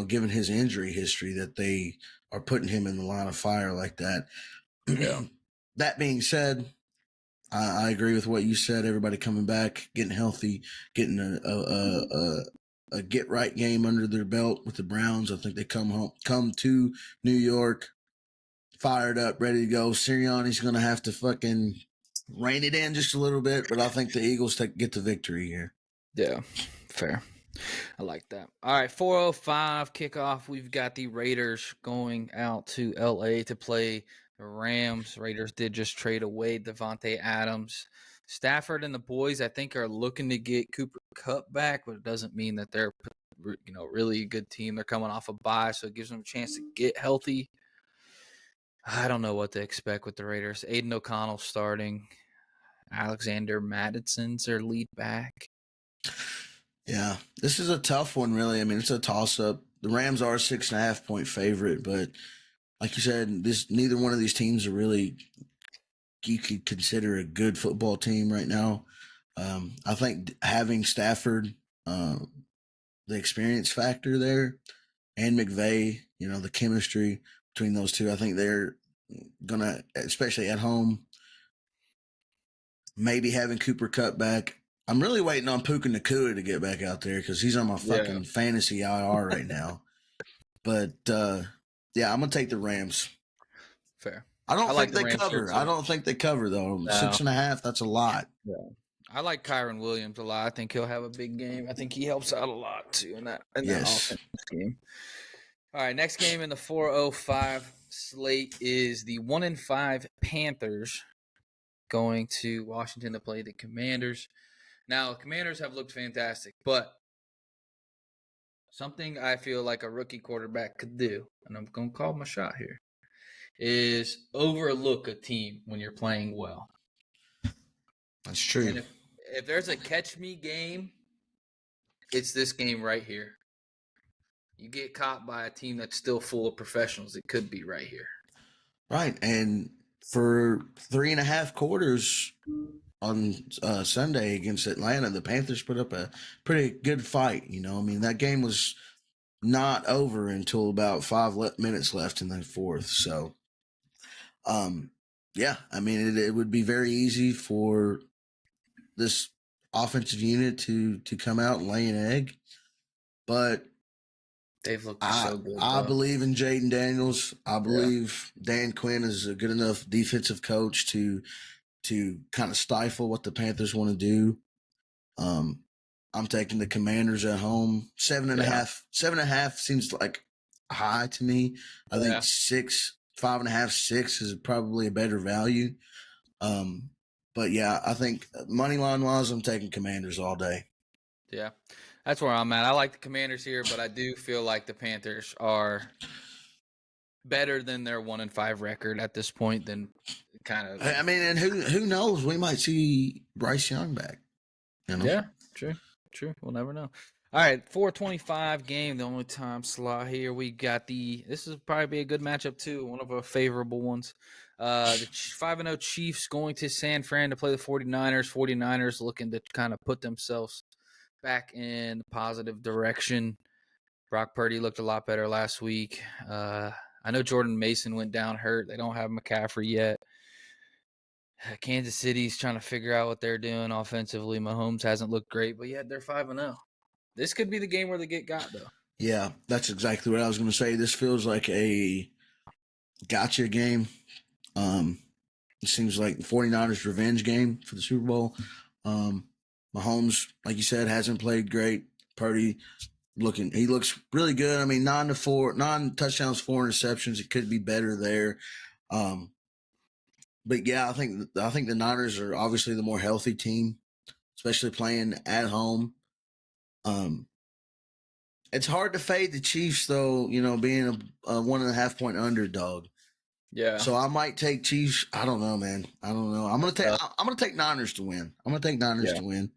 given his injury history, that they are putting him in the line of fire like that. Yeah. That being said, I agree with what you said. Everybody coming back, getting healthy, getting a get right game under their belt with the Browns. I think they come to New York, fired up, ready to go. Sirianni's going to have to fucking rein it in just a little bit, but I think the Eagles get the victory here. Yeah, fair. I like that. All right, 4:05 kickoff. We've got the Raiders going out to LA to play the Rams. Raiders did just trade away Devontae Adams. Stafford and the boys, I think, are looking to get Cooper Kupp back, but it doesn't mean that they're really a good team. They're coming off a bye, so it gives them a chance to get healthy. I don't know what to expect with the Raiders. Aiden O'Connell starting. Alexander Madison's their lead back. Yeah, this is a tough one, really. I mean, it's a toss-up. The Rams are a 6.5-point favorite, but like you said, neither one of these teams are really you could consider a good football team right now. I think having Stafford, the experience factor there, and McVay, the chemistry between those two, I think they're gonna, especially at home, maybe having Cooper Kupp back. I'm really waiting on Puka Nakua to get back out there because he's on my fucking fantasy IR right now. But yeah, I'm gonna take the Rams. Fair. I don't like think the they Rams here, cover. too. I don't think they cover though. No. 6.5. That's a lot. Yeah. I like Kyron Williams a lot. I think he'll have a big game. I think he helps out a lot too in that Yes. offense game. All right, next game in the 4:05 slate is the 1-5 Panthers going to Washington to play the Commanders. Now, the Commanders have looked fantastic, but something I feel like a rookie quarterback could do, and I'm going to call my shot here, is overlook a team when you're playing well. That's true. And if there's a catch me game, it's this game right here. You get caught by a team that's still full of professionals. It could be right here. Right. And for 3.5 quarters on Sunday against Atlanta, the Panthers put up a pretty good fight. I mean, that game was not over until about 5 minutes left in the fourth. So, yeah, I mean, it would be very easy for this offensive unit to come out and lay an egg. But they've looked so good. I believe in Jaden Daniels. I believe Dan Quinn is a good enough defensive coach to kind of stifle what the Panthers want to do. I'm taking the Commanders at home. 7.5. 7.5 seems like high to me. I think 5.5, 6 is probably a better value. But yeah, I think money line wise, I'm taking Commanders all day. Yeah, that's where I'm at. I like the Commanders here, but I do feel like the Panthers are better than their 1-5 record at this point. Than kind of. I mean, and who knows? We might see Bryce Young back. Yeah, true. We'll never know. All right, 4:25 game, the only time slot here. We got this is probably be a good matchup too, one of our favorable ones. The 5-0 Chiefs going to San Fran to play the 49ers. 49ers looking to kind of put themselves back in the positive direction. Brock Purdy looked a lot better last week. I know Jordan Mason went down hurt. They don't have McCaffrey yet. Kansas City's trying to figure out what they're doing offensively. Mahomes hasn't looked great, but yet they're 5-0. This could be the game where they get got, though. Yeah, that's exactly what I was going to say. This feels like a gotcha game. It seems like the 49ers revenge game for the Super Bowl. Mahomes, like you said, hasn't played great. Purdy he looks really good. I mean, 9 touchdowns, 4 interceptions. It could be better there. But yeah, I think the Niners are obviously the more healthy team, especially playing at home. It's hard to fade the Chiefs though, being a 1.5 point underdog. Yeah. So I might take Chiefs. I don't know, man. I don't know. I'm gonna take Niners to win. To win.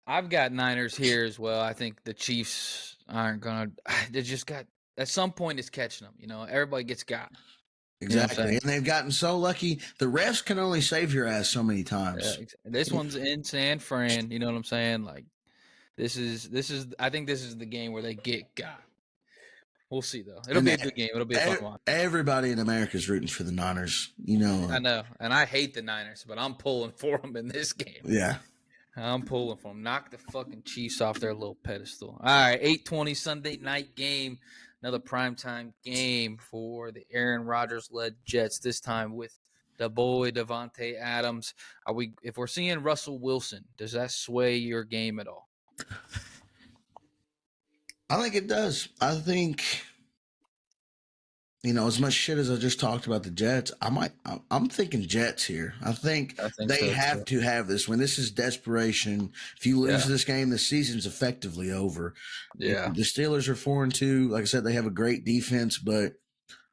I've got Niners here as well. I think the Chiefs aren't gonna. They just got at some point it's catching them. Everybody gets got. Exactly, and they've gotten so lucky. The refs can only save your ass so many times. Yeah, this one's in San Fran. You know what I'm saying? Like, this is. I think this is the game where they get got. We'll see though. It'll be a good game. It'll be a fun one. Everybody in America is rooting for the Niners. I know, and I hate the Niners, but I'm pulling for them in this game. Yeah. I'm pulling for them. Knock the fucking Chiefs off their little pedestal. All right, 8:20 Sunday night game. Another primetime game for the Aaron Rodgers-led Jets, this time with the boy Davante Adams. If we're seeing Russell Wilson, does that sway your game at all? I think it does. I think, as much shit as I just talked about the Jets, I'm thinking Jets here. I think they so, have to have this win. This is desperation. If you lose this game, the season's effectively over. Yeah. The Steelers are 4-2. Like I said, they have a great defense, but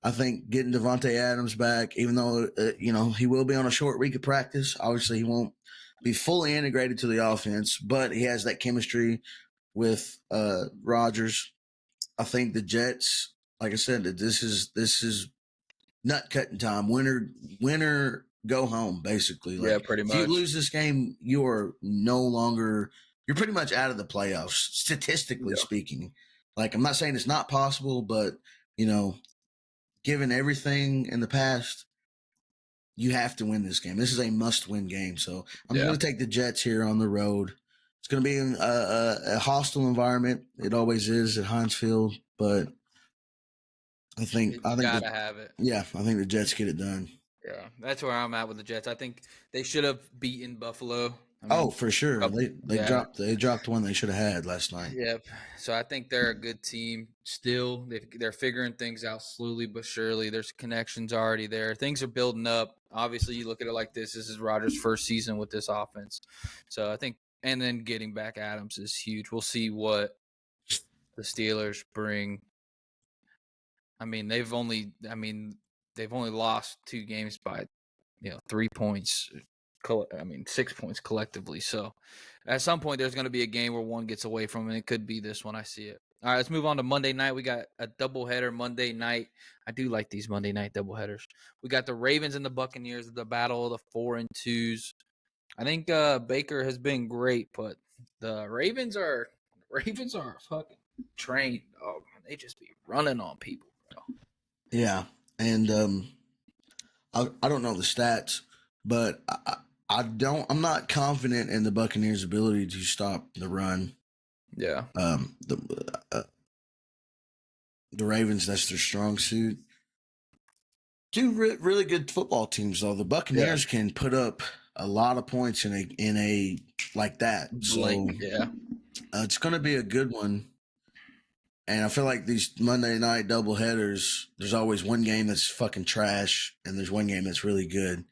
I think getting Davante Adams back, even though, he will be on a short week of practice, obviously he won't be fully integrated to the offense, but he has that chemistry with Rodgers. I think the Jets, like I said, that this is nut cutting time. Winner, go home, basically. Like, pretty much. If you lose this game, you're pretty much out of the playoffs, statistically speaking. Like, I'm not saying it's not possible, but, given everything in the past, you have to win this game. This is a must-win game. So I'm going to take the Jets here on the road. It's going to be in a hostile environment. It always is at Heinz Field, but I think gotta have it. Yeah, I think the Jets get it done. Yeah, that's where I'm at with the Jets. I think they should have beaten Buffalo. For sure. They dropped one they should have had last night. Yep. So I think they're a good team still. They're figuring things out slowly but surely. There's connections already there. Things are building up. Obviously, you look at it like this. This is Rodgers' first season with this offense. So I think, and then getting back Adams is huge. We'll see what the Steelers bring. They've only lost 2 games by 3 points. 6 points collectively. So at some point there's going to be a game where one gets away from it. And it could be this one. I see it. All right, let's move on to Monday night. We got a doubleheader Monday night. I do like these Monday night doubleheaders. We got the Ravens and the Buccaneers, the battle of the 4-2s. I think Baker has been great, but the Ravens are a fucking train. Oh, they just be running on people, bro. Yeah, and I don't know the stats, but I'm not confident in the Buccaneers' ability to stop the run. Yeah. The Ravens, that's their strong suit. Two really good football teams, though. The Buccaneers can put up a lot of points in a like that. So it's going to be a good one. And I feel like these Monday night doubleheaders, there's always one game that's fucking trash, and there's one game that's really good.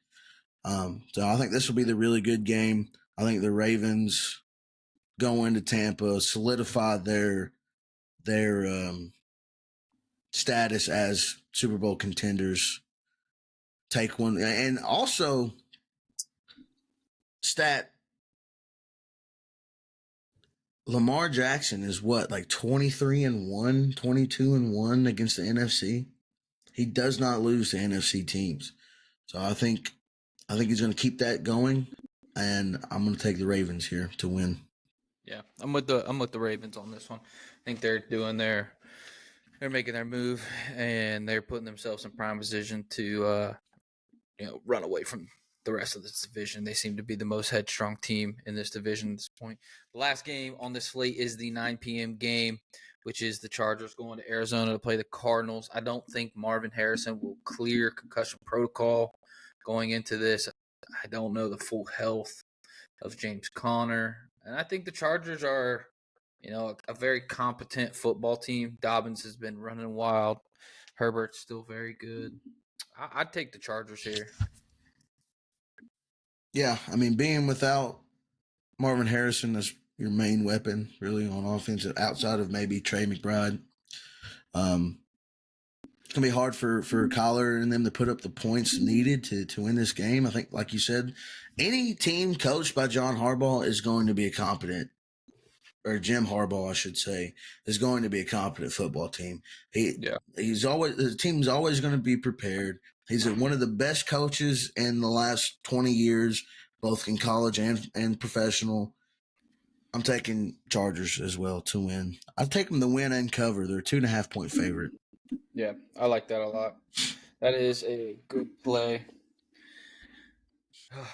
So I think this will be the really good game. I think the Ravens go into Tampa, solidify their status as Super Bowl contenders, take one, and also Lamar Jackson is what, like 23-1, 22-1 against the NFC. He does not lose to NFC teams. So I think he's going to keep that going, and I'm going to take the Ravens here to win. Yeah, I'm with the Ravens on this one. I think they're making their move, and they're putting themselves in prime position to run away from the rest of this division. They seem to be the most headstrong team in this division at this point. The last game on this slate is the 9 p.m. game, which is the Chargers going to Arizona to play the Cardinals. I don't think Marvin Harrison will clear concussion protocol going into this. I don't know the full health of James Conner. And I think the Chargers are, a very competent football team. Dobbins has been running wild. Herbert's still very good. I'd take the Chargers here. Yeah, being without Marvin Harrison as your main weapon, really, on offense, outside of maybe Trey McBride, it's going to be hard for Kyler and them to put up the points needed to win this game. I think, like you said, any team coached by John Harbaugh is going to be a competent, or Jim Harbaugh, I should say, is going to be a competent football team. The team's always going to be prepared. He's one of the best coaches in the last 20 years, both in college and professional. I'm taking Chargers as well to win. I'll take them to win and cover. They're 2.5-point favorite. Yeah, I like that a lot. That is a good play.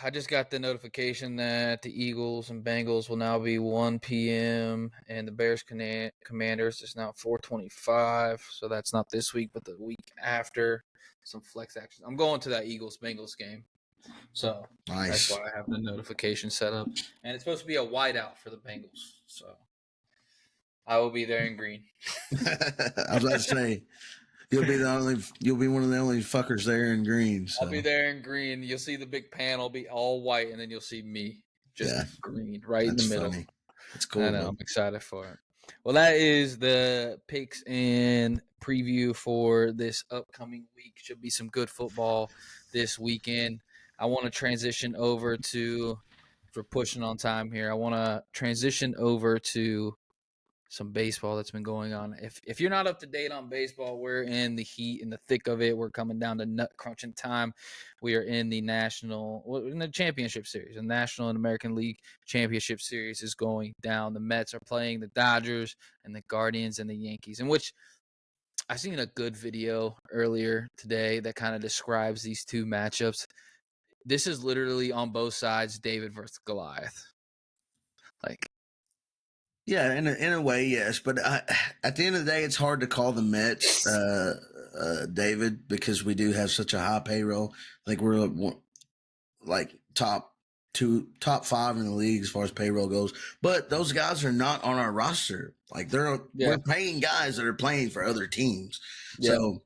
I just got the notification that the Eagles and Bengals will now be 1 p.m. and the Bears Commanders is now 4:25. So that's not this week, but the week after. Some flex action. I'm going to that Eagles Bengals game, so that's Nice. why I have the notification set up. And it's supposed to be a whiteout for the Bengals, so I will be there in green. I was about to say you'll be one of the only fuckers there in green. So. I'll be there in green. You'll see the big panel be all white, and then you'll see me just green right in the middle. Funny. That's cool. I know. I'm excited for it. Well, that is the picks and preview for this upcoming week. Should be some good football this weekend. I want to transition over to, for pushing on time here, I want to transition over to some baseball that's been going on. If you're not up to date on baseball, we're in the heat, in the thick of it. We're coming down to nut crunching time. We are in the championship series. The National and American League Championship Series is going down. The Mets are playing the Dodgers and the Guardians and the Yankees, in which I seen a good video earlier today that kind of describes these two matchups. This is literally on both sides, David versus Goliath. Like, yeah, in a way, yes. But at the end of the day, it's hard to call the Mets, David, because we do have such a high payroll. Like we're like top 5 in the league as far as payroll goes. But those guys are not on our roster. Like we're paying guys that are playing for other teams. Yeah. So,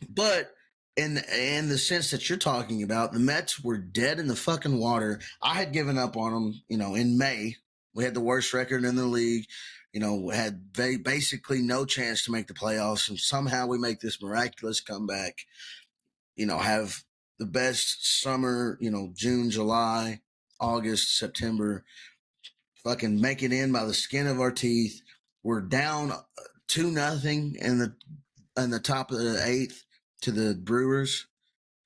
but in the sense that you're talking about, the Mets were dead in the fucking water. I had given up on them, in May. We had the worst record in the league, had basically no chance to make the playoffs. And somehow we make this miraculous comeback, have the best summer, June, July, August, September, fucking make it in by the skin of our teeth. We're down 2-0 in the top of the 8th to the Brewers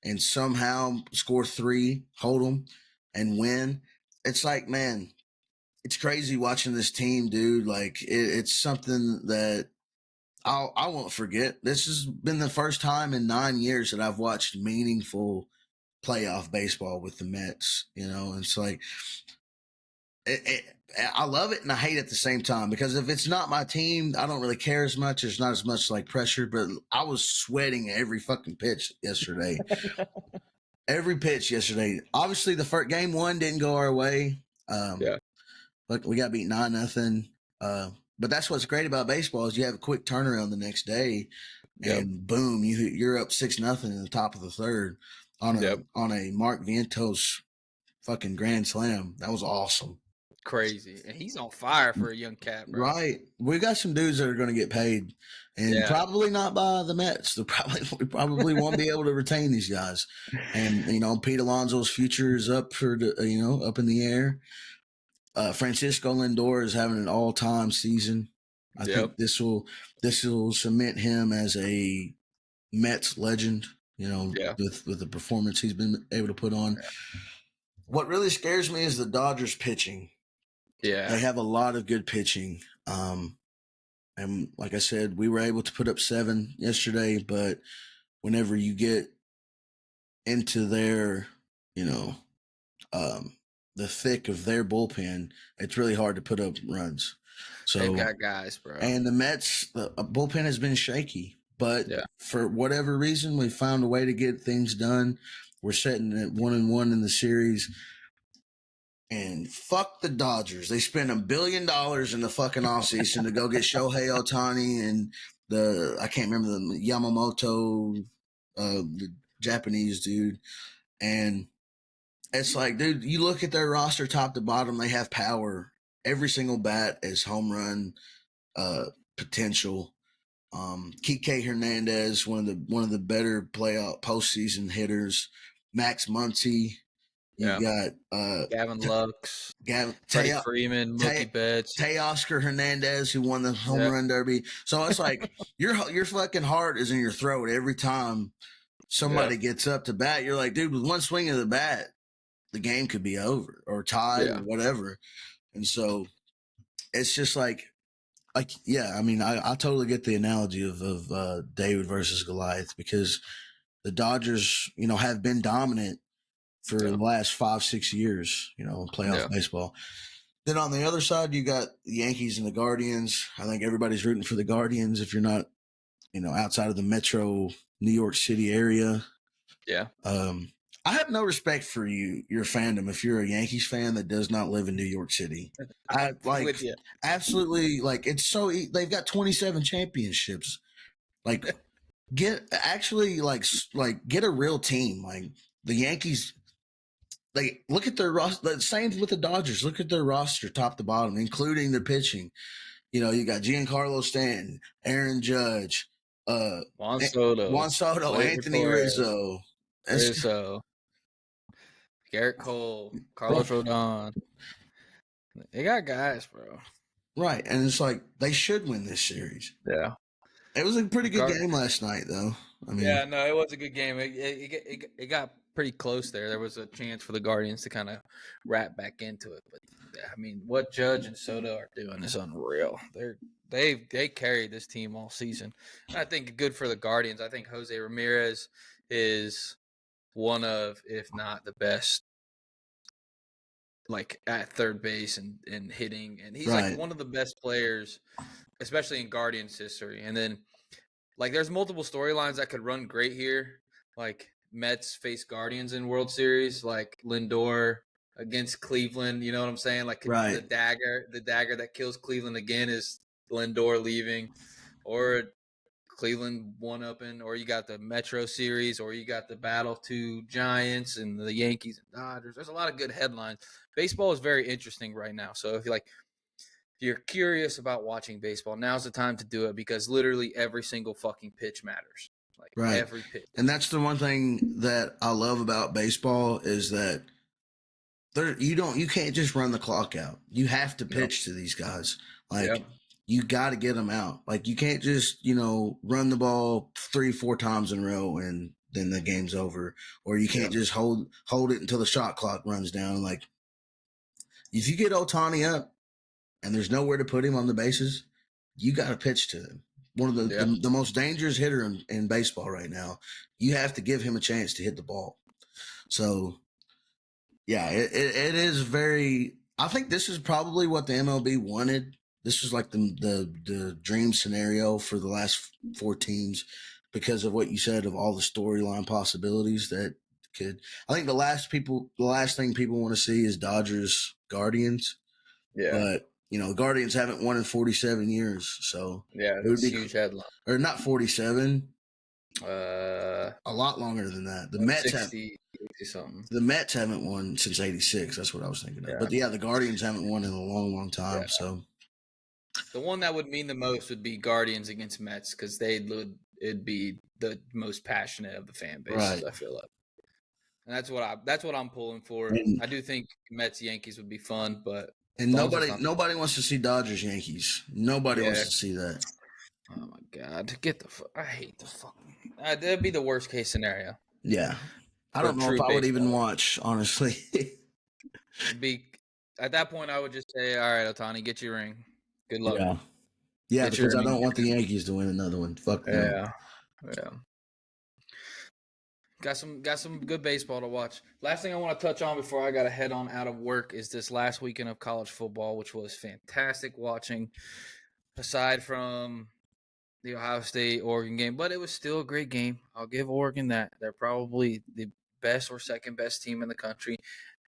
and somehow score 3, hold them and win. It's like, man, it's crazy watching this team, dude. Like it's something that I won't forget. This has been the first time in 9 years that I've watched meaningful playoff baseball with the Mets, and it's like, I love it and I hate it at the same time, because if it's not my team, I don't really care as much. There's not as much like pressure, but I was sweating every fucking pitch yesterday. Every pitch yesterday. Obviously the first game 1 didn't go our way. Look, we got beat 9-0. But that's what's great about baseball is you have a quick turnaround the next day, and boom, you're up 6-0 in the top of the 3rd on a Mark Vientos fucking grand slam. That was awesome. Crazy. And he's on fire for a young cat, bro. Right. We got some dudes that are going to get paid, and probably not by the Mets. We probably won't be able to retain these guys. And, Pete Alonso's future is up up in the air. Francisco Lindor is having an all-time season. I think this will cement him as a Mets legend, with the performance he's been able to put on. Yeah. What really scares me is the Dodgers pitching. Yeah. They have a lot of good pitching. And like I said, we were able to put up 7 yesterday, but whenever you get into their, the thick of their bullpen, it's really hard to put up runs. So they've got guys, bro. And the Mets, the bullpen has been shaky, but for whatever reason, we found a way to get things done. We're sitting at 1-1 in the series. And fuck the Dodgers. They spent $1 billion in the fucking offseason to go get Shohei Ohtani and I can't remember the Yamamoto, the Japanese dude. And it's like, dude, you look at their roster top to bottom, they have power. Every single bat is home run potential. Kike Hernandez, one of the better playoff postseason hitters. Max Muncy. You got Gavin Lux, Freddie Freeman, Mookie Betts, Teoscar Hernandez, who won the home run derby. So it's like your fucking heart is in your throat every time somebody gets up to bat. You're like, dude, with one swing of the bat, the game could be over or tied or whatever. And so it's just yeah. I mean, I totally get the analogy of David versus Goliath because the Dodgers, have been dominant for the last 5-6 years, in playoff baseball. Then on the other side, you got the Yankees and the Guardians. I think everybody's rooting for the Guardians if you're not, outside of the metro New York City area. Yeah. I have no respect for your fandom if you're a Yankees fan that does not live in New York City. I With you. absolutely it's so they've got 27 championships. Like get a real team. Like the Yankees, look at their roster. Same with the Dodgers. Look at their roster, top to bottom, including the pitching. You got Giancarlo Stanton, Aaron Judge, Juan Soto, Anthony Rizzo, Garrett Cole, Carlos Rodon. They got guys, bro. Right, and it's like they should win this series. Yeah. It was a pretty good game last night, though. I mean, yeah, no, it was a good game. It got pretty close there. There was a chance for the Guardians to kind of wrap back into it, but I mean, what Judge and Soto are doing is unreal. They carried this team all season. And I think good for the Guardians. I think Jose Ramirez is one of, if not the best, like at third base and hitting, and he's like one of the best players, especially in Guardians history. And then like there's multiple storylines that could run great here. Like Mets face Guardians in World Series, like Lindor against Cleveland. You know what I'm saying? Like the dagger that kills Cleveland again is Lindor leaving, or Cleveland one-upping, or you got the Metro Series, or you got the Battle to Giants and the Yankees and Dodgers. There's a lot of good headlines. Baseball is very interesting right now. So if you're curious about watching baseball, now's the time to do it because literally every single fucking pitch matters. Like every pitch. And that's the one thing that I love about baseball is that you can't just run the clock out. You have to pitch to these guys. You got to get them out. Like you can't just, run the ball 3-4 times in a row and then the game's over. Or you can't just hold it until the shot clock runs down. Like if you get Ohtani up and there's nowhere to put him on the bases, you got to pitch to him. One of the most dangerous hitter in baseball right now. You have to give him a chance to hit the ball. So, yeah, it is very. I think this is probably what the MLB wanted. This was like the dream scenario for the last 4 teams because of what you said of all the storyline possibilities that could. I think the last thing people want to see is Dodgers Guardians. Yeah, but. Guardians haven't won in 47 years, so it would be huge headline. Or not 47, a lot longer than that. The Mets 60 something. The Mets haven't won since '86. That's what I was thinking of. But the Guardians haven't won in a long, long time. Yeah. So the one that would mean the most would be Guardians against Mets because it'd be the most passionate of the fan bases. I feel like. And that's what I'm pulling for. I do think Mets Yankees would be fun, but. And nobody wants to see Dodgers Yankees. Nobody wants to see that. Oh my god! I hate the fucking. That'd be the worst case scenario. Yeah, I don't know if I would even watch. Honestly, at that point, I would just say, "All right, Ohtani, get your ring. Good luck." Yeah, because I don't want the Yankees to win another one. Fuck them. Yeah. Got some good baseball to watch. Last thing I want to touch on before I got to head on out of work is this last weekend of college football, which was fantastic watching, aside from the Ohio State-Oregon game. But it was still a great game. I'll give Oregon that. They're probably the best or second best team in the country.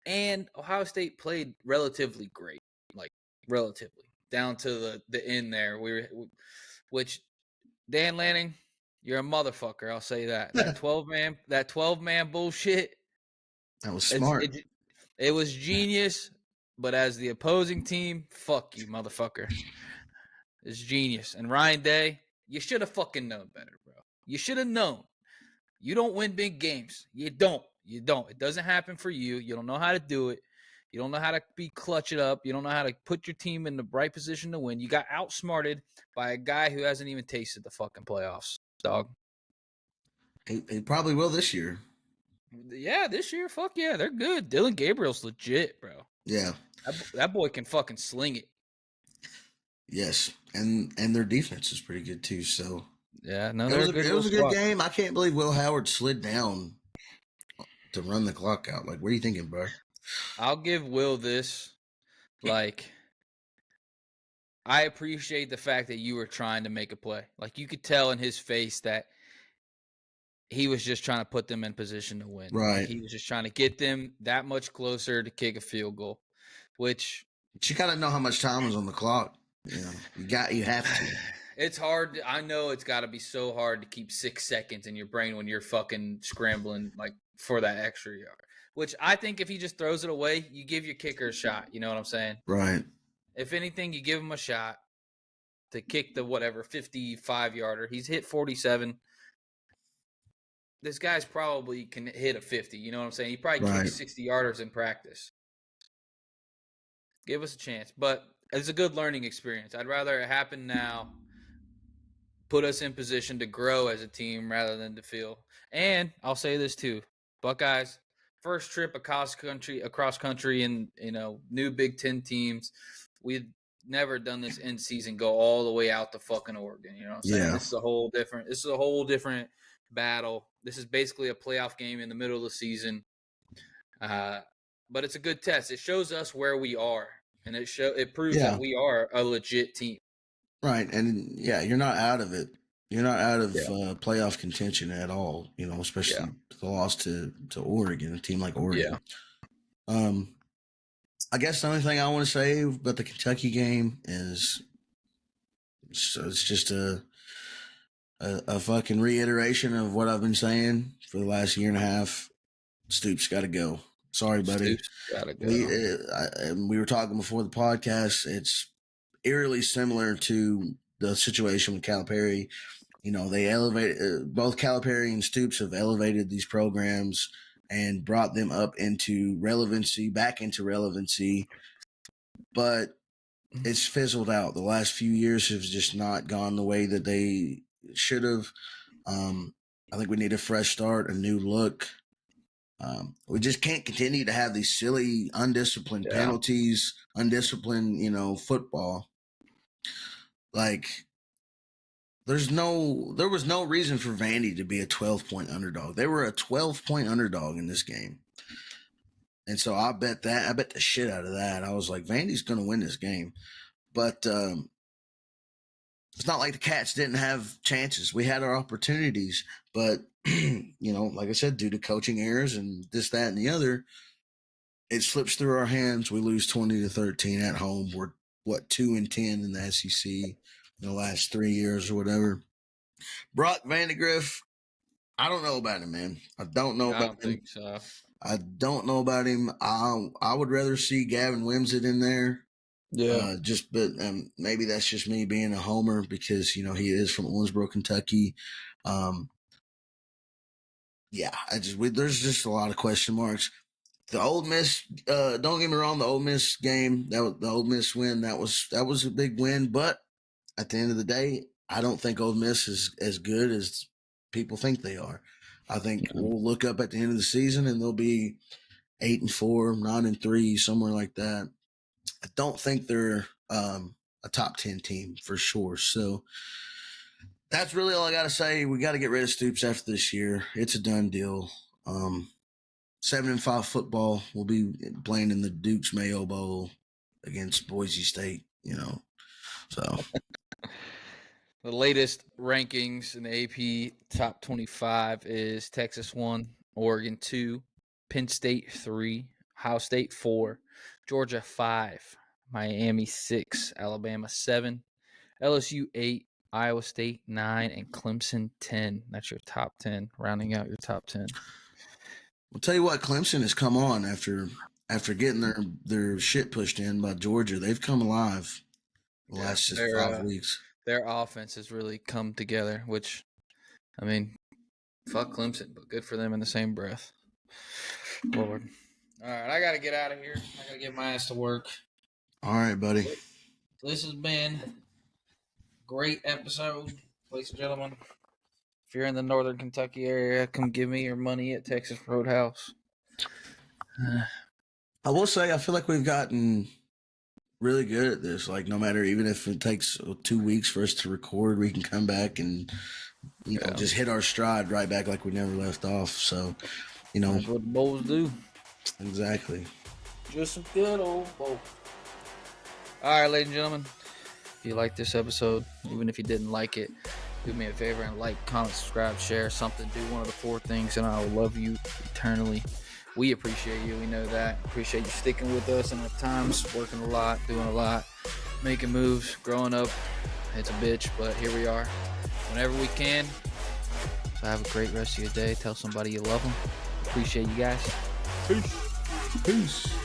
And Ohio State played relatively great, like relatively, down to the end there. Which Dan Lanning – you're a motherfucker, I'll say that. That 12-man bullshit. That was smart. It was genius, but as the opposing team, fuck you, motherfucker. It's genius. And Ryan Day, you should have fucking known better, bro. You should have known. You don't win big games. You don't. It doesn't happen for you. You don't know how to do it. You don't know how to clutch it up. You don't know how to put your team in the right position to win. You got outsmarted by a guy who hasn't even tasted the fucking playoffs. Dog. He probably will this year. Yeah, this year, fuck yeah, they're good. Dylan Gabriel's legit, bro. Yeah. That boy can fucking sling it. Yes, and their defense is pretty good too. So Yeah, no, it they're was a good it little was a good squad. game. I can't believe Will Howard slid down to run the clock out. Like, what are you thinking, bro? I'll give Will this. Like, I appreciate the fact that you were trying to make a play. Like, you could tell in his face that he was just trying to put them in position to win. Like, Right. he was just trying to get them that much closer to kick a field goal, which But you got to know how much time is on the clock. You know, you have to. it's hard. I know it's got to be so hard to keep 6 seconds in your brain when you're fucking scrambling like for that extra yard. Which I think if he just throws it away, you give your kicker a shot. You know what I'm saying? Right. If anything, you give him a shot to kick the whatever 55 yarder. He's hit 47. This guy's probably can hit a 50. You know what I'm saying? He probably Right. kicks 60 yarders in practice. Give us a chance, but it's a good learning experience. I'd rather it happen now, put us in position to grow as a team rather than to feel. And I'll say this too, Buckeyes first trip across country, and new Big Ten teams. We've never done this in season. Go all the way out to fucking Oregon. You know what I'm saying? Yeah. This is a whole different. This is a whole different battle. This is basically a playoff game in the middle of the season. But it's a good test. It shows us where we are, and it proves Yeah. that we are a legit team. Right. And yeah, you're not out of it. You're not out of Yeah. playoff contention at all. You know, especially the loss to Oregon, a team like Oregon. I guess the only thing I want to say about the Kentucky game is it's just a fucking reiteration of what I've been saying for the last year and a half. Stoops got to go. Sorry, buddy. Stoops gotta go. We were talking before the podcast. It's eerily similar to the situation with Calipari. You know, they elevated both Calipari and Stoops have elevated these programs and brought them up into relevancy, back into relevancy, but it's fizzled out. The last few years have just not gone the way that they should have. I think we need a fresh start, a new look. We just can't continue to have these silly, undisciplined penalties, undisciplined, football. Like, there was no reason for Vandy to be a 12-point underdog. They were a 12-point underdog in this game. And so I bet the shit out of that. I was like, Vandy's going to win this game. But it's not like the Cats didn't have chances. We had our opportunities, but like I said, due to coaching errors and this, that, and the other, it slips through our hands. We lose 20-13 at home. We're 2-10 in the SEC in the last 3 years or whatever. Brock Vandegrift, I don't know about him, man. I don't know about him. I don't think so. I don't know about him. I would rather see Gavin Wimsatt in there. Yeah. But maybe that's just me being a homer because he is from Owensboro, Kentucky. There's just a lot of question marks. The Ole Miss, don't get me wrong, the Ole Miss game, the Ole Miss win, that was a big win. But at the end of the day, I don't think Ole Miss is as good as people think they are. I think we'll look up at the end of the season and they'll be 8-4, 9-3, somewhere like that. I don't think they're a top 10 team for sure. So that's really all I got to say. We got to get rid of Stoops after this year. It's a done deal. 7-5 football. We'll be playing in the Duke's Mayo Bowl against Boise State. So The latest rankings in the AP top 25 is Texas 1, Oregon 2, Penn State 3, Ohio State 4, Georgia 5, Miami 6, Alabama 7, LSU 8, Iowa State 9, and Clemson 10. That's your top 10, rounding out your top 10. I'll tell you what, Clemson has come on after getting their shit pushed in by Georgia. They've come alive the last just 5 weeks. Their offense has really come together, which, I mean, fuck Clemson, but good for them in the same breath. Lord. All right, I got to get out of here. I got to get my ass to work. All right, buddy. This has been a great episode, ladies and gentlemen. If you're in the northern Kentucky area, come give me your money at Texas Roadhouse. I will say, I feel like we've gotten really good at this. Like, no matter, even if it takes 2 weeks for us to record, we can come back and, just hit our stride right back like we never left off. So, That's what the Bulls do. exactly. Just some good old Bulls. All right, ladies and gentlemen, if you like this episode, even if you didn't like it, do me a favor and like, comment, subscribe, share something. Do one of the 4 things, and I will love you eternally. We appreciate you. We know that. Appreciate you sticking with us, and at times working a lot, doing a lot, making moves, growing up. It's a bitch, but here we are. Whenever we can. So have a great rest of your day. Tell somebody you love them. Appreciate you guys. Peace.